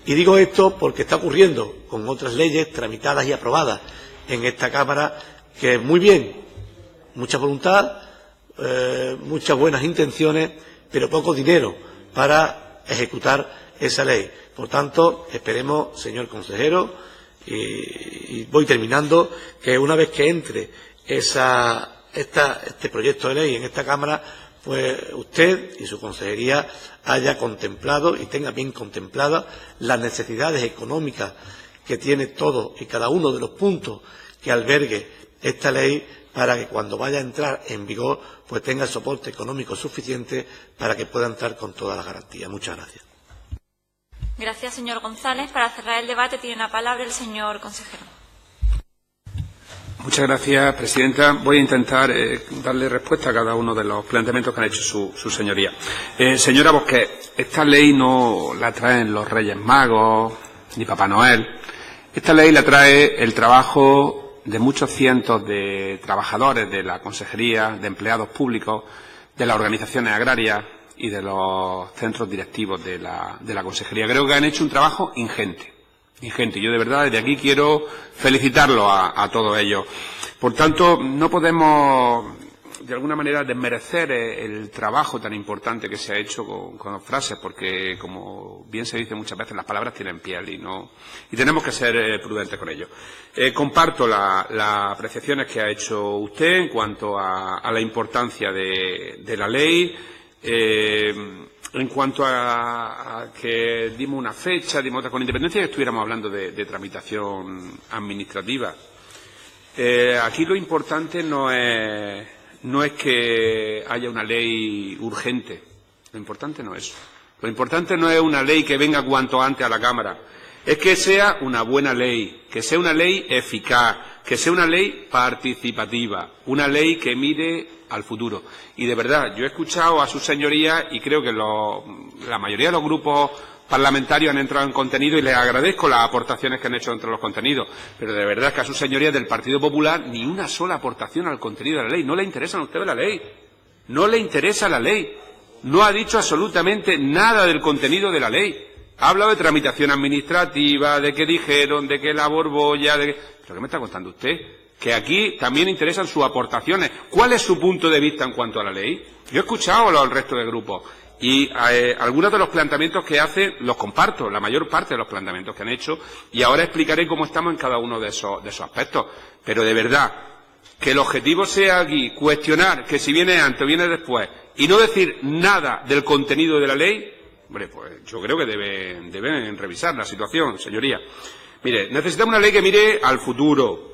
Y digo esto porque está ocurriendo con otras leyes tramitadas y aprobadas en esta Cámara, que muy bien, mucha voluntad, muchas buenas intenciones, pero poco dinero para ejecutar esa ley. Por tanto, esperemos, señor consejero, y voy terminando, que una vez que entre este proyecto de ley en esta Cámara, pues usted y su consejería haya contemplado y tenga bien contempladas las necesidades económicas que tiene todo y cada uno de los puntos que albergue esta ley, para que cuando vaya a entrar en vigor pues tenga el soporte económico suficiente para que pueda entrar con todas las garantías. Muchas gracias. Gracias, señor González. Para cerrar el debate tiene la palabra el señor consejero. Muchas gracias, presidenta. Voy a intentar darle respuesta a cada uno de los planteamientos que han hecho su señoría. Señora Bosquet, esta ley no la traen los Reyes Magos ni Papá Noel. Esta ley la trae el trabajo de muchos cientos de trabajadores de la consejería, de empleados públicos, de las organizaciones agrarias y de los centros directivos de la consejería. Creo que han hecho un trabajo ingente. Yo de verdad desde aquí quiero felicitarlos a todos ellos. Por tanto, no podemos de alguna manera desmerecer el trabajo tan importante que se ha hecho con frases, porque como bien se dice muchas veces, las palabras tienen piel y tenemos que ser prudentes con ello. Comparto las apreciaciones que ha hecho usted en cuanto a la importancia de la ley. En cuanto a que dimos una fecha, dimos otra, con independencia de que estuviéramos hablando de tramitación administrativa. Aquí lo importante no es que haya una ley urgente. Lo importante no es eso. Lo importante no es una ley que venga cuanto antes a la Cámara. Es que sea una buena ley, que sea una ley eficaz, que sea una ley participativa, una ley que mire al futuro. Y de verdad, yo he escuchado a sus señorías y creo que la mayoría de los grupos parlamentarios han entrado en contenido y les agradezco las aportaciones que han hecho entre los contenidos. Pero de verdad que a sus señorías del Partido Popular ni una sola aportación al contenido de la ley. No le interesan a ustedes la ley. No le interesa la ley. No ha dicho absolutamente nada del contenido de la ley. Ha hablado de tramitación administrativa, de que dijeron, de que la borbolla, de que... ¿Pero qué me está contando usted? Que aquí también interesan sus aportaciones. ¿Cuál es su punto de vista en cuanto a la ley? Yo he escuchado al resto de grupos y algunos de los planteamientos que hacen los comparto, la mayor parte de los planteamientos que han hecho, y ahora explicaré cómo estamos en cada uno de esos aspectos. Pero de verdad, que el objetivo sea aquí cuestionar que si viene antes o viene después y no decir nada del contenido de la ley, hombre, pues yo creo que deben revisar la situación, señoría. Mire, necesitamos una ley que mire al futuro,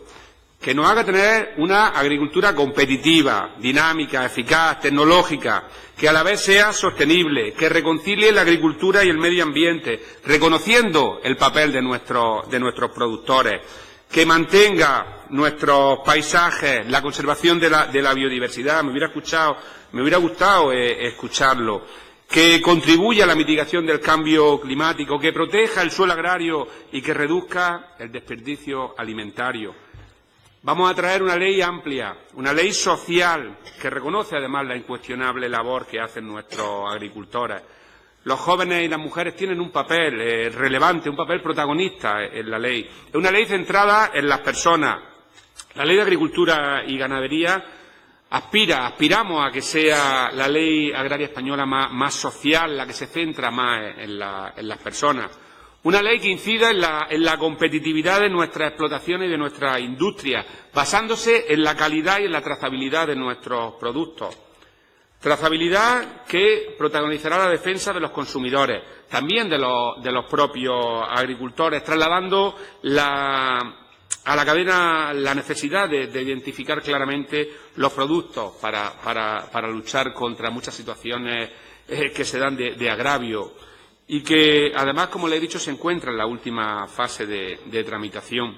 que nos haga tener una agricultura competitiva, dinámica, eficaz, tecnológica, que a la vez sea sostenible, que reconcilie la agricultura y el medio ambiente, reconociendo el papel de nuestros productores, que mantenga nuestros paisajes, la conservación de la biodiversidad. Me hubiera gustado escucharlo. Que contribuya a la mitigación del cambio climático, que proteja el suelo agrario y que reduzca el desperdicio alimentario. Vamos a traer una ley amplia, una ley social, que reconoce además la incuestionable labor que hacen nuestros agricultores. Los jóvenes y las mujeres tienen un papel relevante, un papel protagonista en la ley. Es una ley centrada en las personas. La Ley de Agricultura y Ganadería aspiramos a que sea la ley agraria española más social, la que se centra más en las personas. Una ley que incida en la competitividad de nuestras explotaciones y de nuestra industria, basándose en la calidad y en la trazabilidad de nuestros productos. Trazabilidad que protagonizará la defensa de los consumidores, también de los propios agricultores, trasladando a la cadena la necesidad de identificar claramente los productos para luchar contra muchas situaciones que se dan de agravio y que, además, como le he dicho, se encuentra en la última fase de tramitación.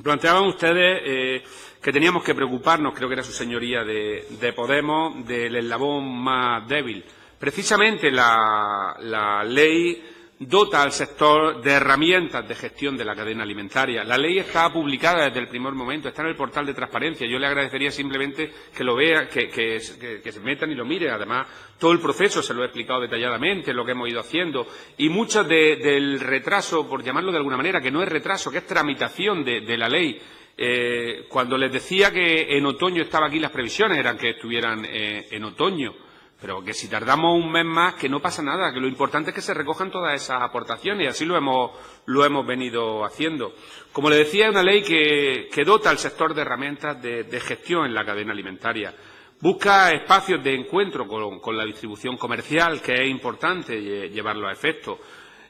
Planteaban ustedes que teníamos que preocuparnos, creo que era su señoría, de Podemos, del eslabón más débil. Precisamente la ley dota al sector de herramientas de gestión de la cadena alimentaria. La ley está publicada desde el primer momento, está en el portal de transparencia. Yo le agradecería simplemente que lo vea, que se metan y lo miren. Además, todo el proceso se lo he explicado detalladamente, lo que hemos ido haciendo. Y mucho del retraso, por llamarlo de alguna manera, que no es retraso, que es tramitación de la ley. Cuando les decía que en otoño estaba aquí, las previsiones eran que estuvieran en otoño. Pero que si tardamos un mes más, que no pasa nada, que lo importante es que se recojan todas esas aportaciones y así lo hemos venido haciendo. Como le decía, es una ley que dota al sector de herramientas de gestión en la cadena alimentaria. Busca espacios de encuentro con la distribución comercial, que es importante llevarlo a efecto.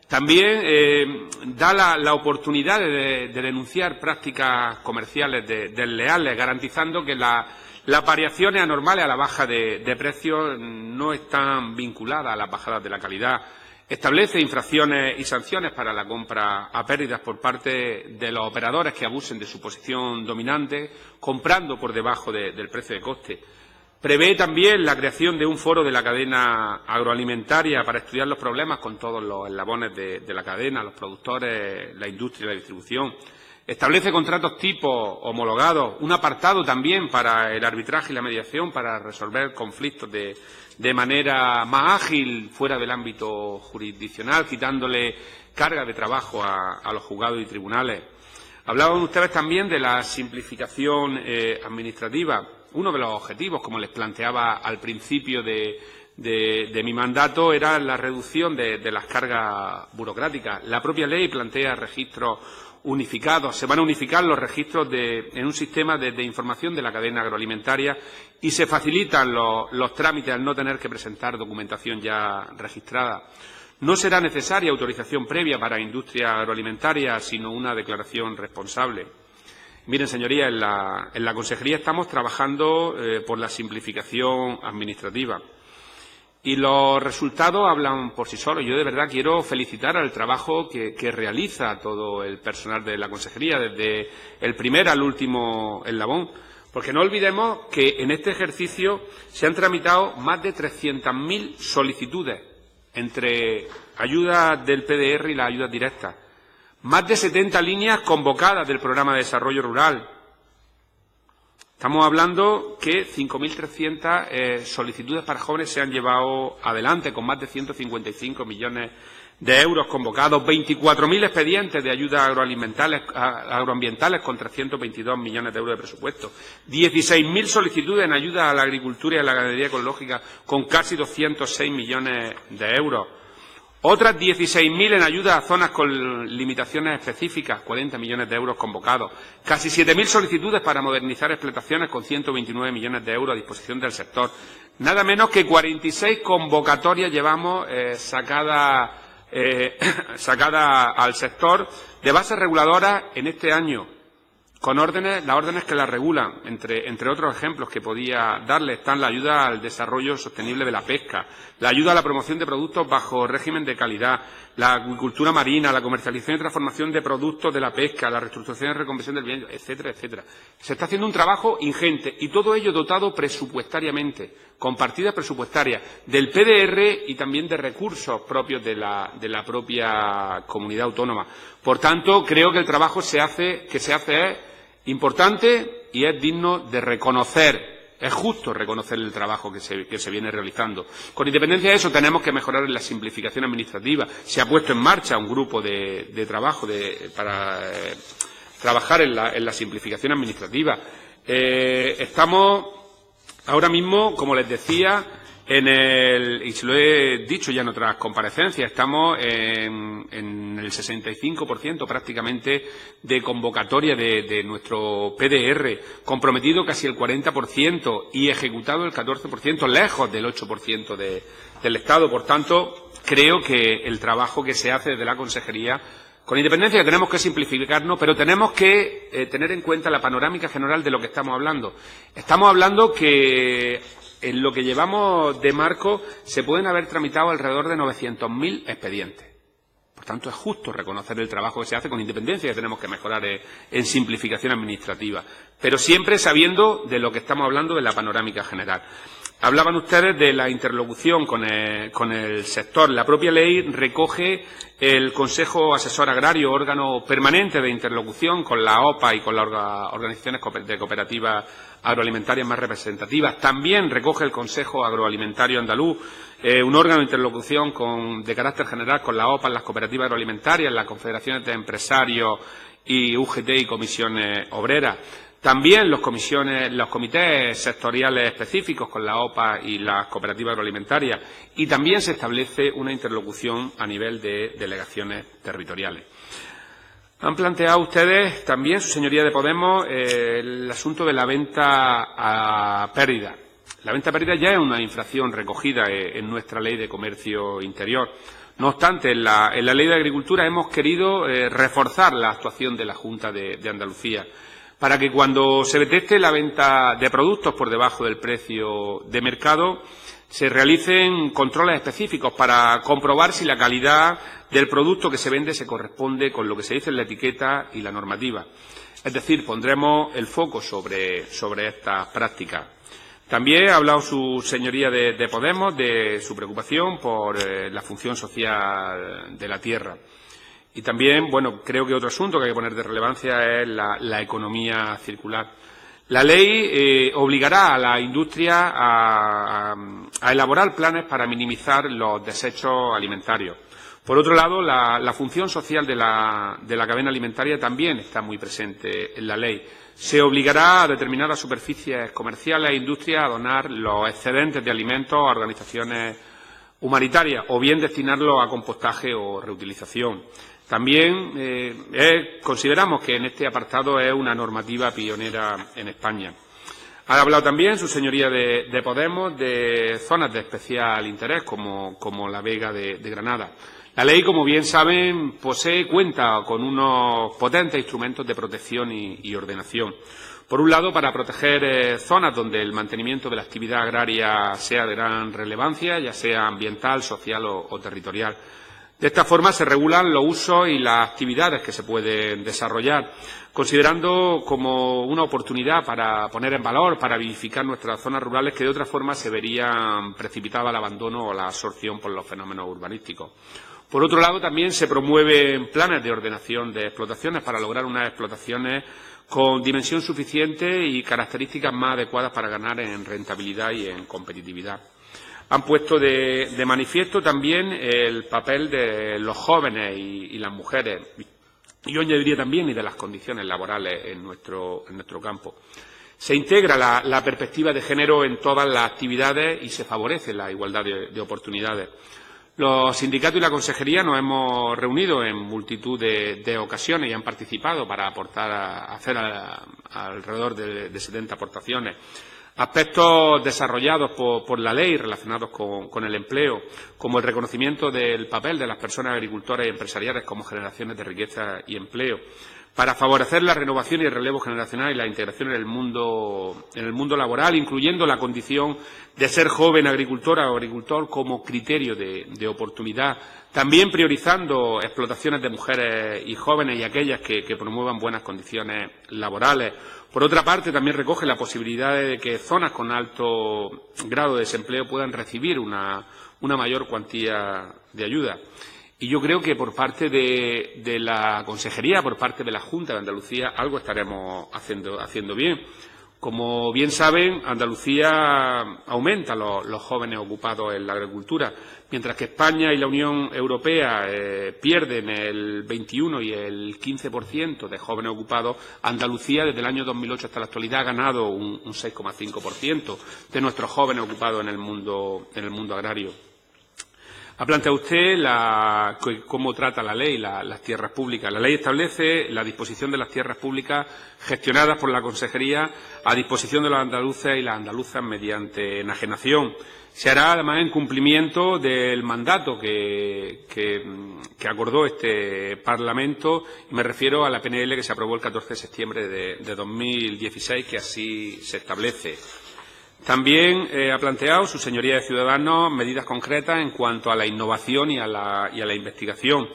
También da la oportunidad de denunciar prácticas comerciales desleales, garantizando que las variaciones anormales a la baja de precios no están vinculadas a las bajadas de la calidad. Establece infracciones y sanciones para la compra a pérdidas por parte de los operadores que abusen de su posición dominante, comprando por debajo del precio de coste. Prevé también la creación de un foro de la cadena agroalimentaria para estudiar los problemas con todos los eslabones de la cadena, los productores, la industria y la distribución. Establece contratos tipo homologados, un apartado también para el arbitraje y la mediación para resolver conflictos de manera más ágil fuera del ámbito jurisdiccional, quitándole carga de trabajo a los juzgados y tribunales. Hablaban ustedes también de la simplificación administrativa. Uno de los objetivos, como les planteaba al principio de mi mandato, era la reducción de las cargas burocráticas. La propia ley plantea registros unificados. Se van a unificar los registros en un sistema de información de la cadena agroalimentaria y se facilitan los trámites al no tener que presentar documentación ya registrada. No será necesaria autorización previa para industria agroalimentaria, sino una declaración responsable. Miren, señorías, en la Consejería estamos trabajando por la simplificación administrativa. Y los resultados hablan por sí solos. Yo de verdad quiero felicitar al trabajo que realiza todo el personal de la Consejería, desde el primer al último eslabón. Porque no olvidemos que en este ejercicio se han tramitado más de 300.000 solicitudes entre ayudas del PDR y las ayudas directas. Más de 70 líneas convocadas del Programa de Desarrollo Rural. Estamos hablando que 5.300 solicitudes para jóvenes se han llevado adelante, con más de 155 millones de euros convocados, 24.000 expedientes de ayudas agroambientales con 322 millones de euros de presupuesto, 16.000 solicitudes en ayuda a la agricultura y a la ganadería ecológica con casi 206 millones de euros. Otras 16.000 en ayuda a zonas con limitaciones específicas, 40 millones de euros convocados. Casi 7.000 solicitudes para modernizar explotaciones con 129 millones de euros a disposición del sector. Nada menos que 46 convocatorias llevamos sacadas al sector de bases reguladoras en este año, con las órdenes que las regulan. Entre otros ejemplos que podía darle están la ayuda al desarrollo sostenible de la pesca, la ayuda a la promoción de productos bajo régimen de calidad, la acuicultura marina, la comercialización y transformación de productos de la pesca, la reestructuración y reconversión del bien, etcétera, etcétera. Se está haciendo un trabajo ingente y todo ello dotado presupuestariamente, con partidas presupuestarias del PDR y también de recursos propios de la propia comunidad autónoma. Por tanto, creo que el trabajo que se hace es importante y es digno de reconocer. Es justo reconocer el trabajo que se viene realizando. Con independencia de eso, tenemos que mejorar en la simplificación administrativa. Se ha puesto en marcha un grupo de trabajo para trabajar en la simplificación administrativa. Estamos ahora mismo, como les decía, y se lo he dicho ya en otras comparecencias, estamos en el 65% prácticamente de convocatoria de nuestro PDR, comprometido casi el 40% y ejecutado el 14%, lejos del 8% del Estado. Por tanto, creo que el trabajo que se hace desde la Consejería, con independencia de que tenemos que simplificarnos, pero tenemos que tener en cuenta la panorámica general de lo que estamos hablando. Estamos hablando que en lo que llevamos de marco se pueden haber tramitado alrededor de 900.000 expedientes. Por tanto, es justo reconocer el trabajo que se hace, con independencia de que tenemos que mejorar en simplificación administrativa. pero siempre sabiendo de lo que estamos hablando de la panorámica general. Hablaban ustedes de la interlocución con el sector. La propia ley recoge el Consejo Asesor Agrario, órgano permanente de interlocución con la OPA y con las organizaciones de cooperativas agroalimentarias más representativas. También recoge el Consejo Agroalimentario Andaluz, un órgano de interlocución de carácter general con la OPA, las cooperativas agroalimentarias, las confederaciones de empresarios y UGT y comisiones obreras. También los comités sectoriales específicos con la OPA y las cooperativas agroalimentarias, y también se establece una interlocución a nivel de delegaciones territoriales. Han planteado ustedes también, su señoría de Podemos, el asunto de la venta a pérdida. La venta a pérdida ya es una infracción recogida en nuestra Ley de Comercio Interior. No obstante, en la Ley de Agricultura hemos querido reforzar la actuación de la Junta de Andalucía, para que cuando se detecte la venta de productos por debajo del precio de mercado se realicen controles específicos para comprobar si la calidad del producto que se vende se corresponde con lo que se dice en la etiqueta y la normativa. Es decir, pondremos el foco sobre estas prácticas. También ha hablado su señoría de Podemos de su preocupación por la función social de la tierra. Y también, bueno, creo que otro asunto que hay que poner de relevancia es la economía circular. La ley obligará a la industria a elaborar planes para minimizar los desechos alimentarios. Por otro lado, la función social de la cadena alimentaria también está muy presente en la ley. Se obligará a determinadas superficies comerciales e industrias a donar los excedentes de alimentos a organizaciones humanitarias o bien destinarlos a compostaje o reutilización. También consideramos que en este apartado es una normativa pionera en España. Ha hablado también su señoría de Podemos de zonas de especial interés como la Vega de Granada. La ley, como bien saben, cuenta con unos potentes instrumentos de protección y ordenación. Por un lado, para proteger zonas donde el mantenimiento de la actividad agraria sea de gran relevancia, ya sea ambiental, social o territorial. De esta forma se regulan los usos y las actividades que se pueden desarrollar, considerando como una oportunidad para poner en valor, para vivificar nuestras zonas rurales que de otra forma se verían precipitadas al abandono o la absorción por los fenómenos urbanísticos. Por otro lado, también se promueven planes de ordenación de explotaciones para lograr unas explotaciones con dimensión suficiente y características más adecuadas para ganar en rentabilidad y en competitividad. Han puesto de manifiesto también el papel de los jóvenes y las mujeres, y yo añadiría también y de las condiciones laborales en nuestro campo. Se integra la perspectiva de género en todas las actividades y se favorece la igualdad de oportunidades. Los sindicatos y la consejería nos hemos reunido en multitud de ocasiones y han participado para hacer alrededor de 70 aportaciones. Aspectos desarrollados por la ley relacionados con el empleo, como el reconocimiento del papel de las personas agricultoras y empresariales como generaciones de riqueza y empleo, para favorecer la renovación y el relevo generacional y la integración en el mundo laboral, incluyendo la condición de ser joven agricultora o agricultor como criterio de oportunidad, también priorizando explotaciones de mujeres y jóvenes y aquellas que promuevan buenas condiciones laborales. Por otra parte, también recoge la posibilidad de que zonas con alto grado de desempleo puedan recibir una mayor cuantía de ayuda. Y yo creo que por parte de la Consejería, por parte de la Junta de Andalucía, algo estaremos haciendo bien. Como bien saben, Andalucía aumenta los jóvenes ocupados en la agricultura, mientras que España y la Unión Europea pierden el 21 y el 15% de jóvenes ocupados. Andalucía, desde el año 2008 hasta la actualidad, ha ganado un 6,5% de nuestros jóvenes ocupados en el mundo agrario. Ha planteado usted cómo trata la ley las tierras públicas. La ley establece la disposición de las tierras públicas gestionadas por la Consejería a disposición de los andaluces y las andaluzas mediante enajenación. Se hará además en cumplimiento del mandato que acordó este Parlamento, y me refiero a la PNL que se aprobó el 14 de septiembre de 2016, que así se establece. También ha planteado su señoría de Ciudadanos medidas concretas en cuanto a la innovación y a la investigación.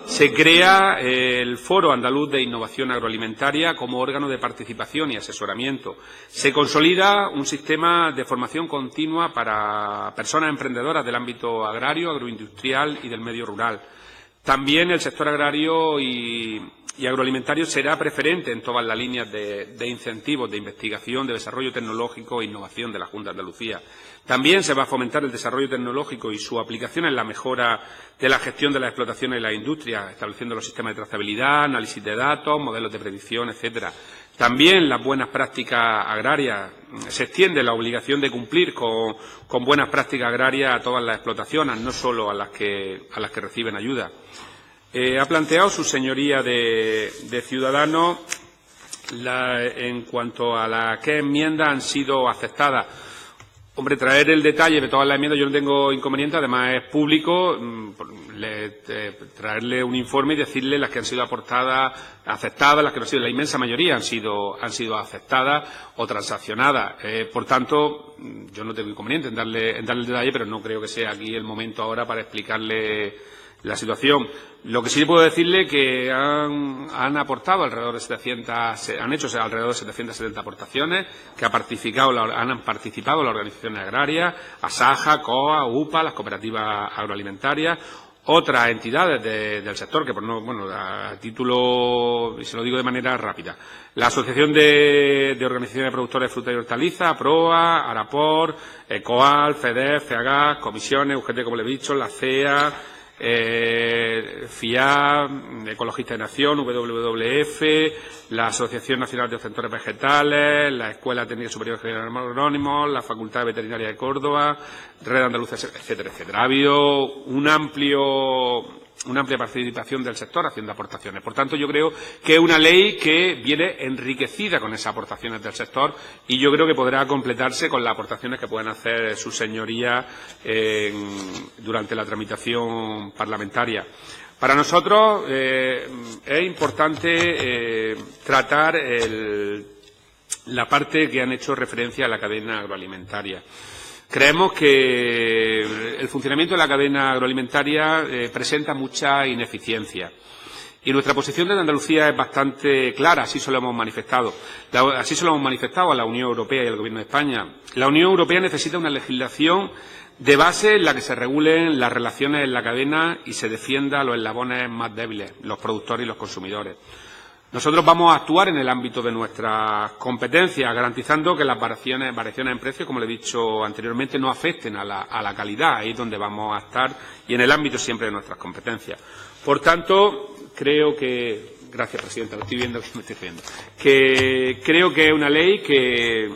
Se crea el Foro Andaluz de Innovación Agroalimentaria como órgano de participación y asesoramiento. Se consolida un sistema de formación continua para personas emprendedoras del ámbito agrario, agroindustrial y del medio rural. También el sector agrario y agroalimentario será preferente en todas las líneas de incentivos, de investigación, de desarrollo tecnológico e innovación de la Junta de Andalucía. También se va a fomentar el desarrollo tecnológico y su aplicación en la mejora de la gestión de las explotaciones y las industrias, estableciendo los sistemas de trazabilidad, análisis de datos, modelos de predicción, etcétera. También las buenas prácticas agrarias. Se extiende la obligación de cumplir con buenas prácticas agrarias a todas las explotaciones, no solo a las que reciben ayuda. Ha planteado su señoría de Ciudadanos en cuanto a las que enmiendas han sido aceptadas. Hombre, traer el detalle de todas las enmiendas yo no tengo inconveniente, además es público, traerle un informe y decirle las que han sido aceptadas, las que no han sido, la inmensa mayoría han sido aceptadas o transaccionadas. Por tanto, yo no tengo inconveniente en darle el detalle, pero no creo que sea aquí el momento ahora para explicarle la situación. Lo que sí puedo decirle es que han aportado alrededor de 770 aportaciones, que han participado las organizaciones agrarias, ASAJA, COA, UPA, las cooperativas agroalimentarias, otras entidades del sector, que a título, y se lo digo de manera rápida, la Asociación de Organizaciones de Productores de Fruta y Hortalizas, APROA, ARAPOR, ECOAL, FEDEF, FEAGAS, comisiones, UGT, como le he dicho, la CEA, FIA, Ecologistas de Nación, WWF, la Asociación Nacional de Ostentores Vegetales, la Escuela Técnica Superior de Agrónomos, la Facultad Veterinaria de Córdoba, Red Andaluza, etcétera, etcétera. Ha habido una amplia participación del sector haciendo aportaciones. Por tanto, yo creo que es una ley que viene enriquecida con esas aportaciones del sector y yo creo que podrá completarse con las aportaciones que puedan hacer sus señorías durante la tramitación parlamentaria. Para nosotros es importante tratar la parte que han hecho referencia a la cadena agroalimentaria. Creemos que el funcionamiento de la cadena agroalimentaria presenta mucha ineficiencia. Y nuestra posición desde Andalucía es bastante clara, así se lo hemos manifestado. Así se lo hemos manifestado a la Unión Europea y al Gobierno de España. La Unión Europea necesita una legislación de base en la que se regulen las relaciones en la cadena y se defienda a los eslabones más débiles, los productores y los consumidores. Nosotros vamos a actuar en el ámbito de nuestras competencias, garantizando que las variaciones en precios, como le he dicho anteriormente, no afecten a la calidad. Ahí es donde vamos a estar y en el ámbito siempre de nuestras competencias. Por tanto, creo que... Gracias, Presidenta, lo estoy viendo que me estoy viendo. Que creo que es una ley que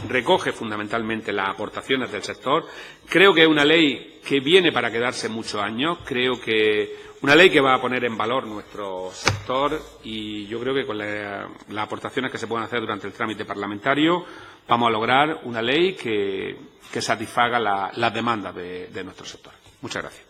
recoge fundamentalmente las aportaciones del sector. Creo que es una ley que viene para quedarse muchos años. Creo que una ley que va a poner en valor nuestro sector y yo creo que con las aportaciones que se puedan hacer durante el trámite parlamentario vamos a lograr una ley que satisfaga las demandas de nuestro sector. Muchas gracias.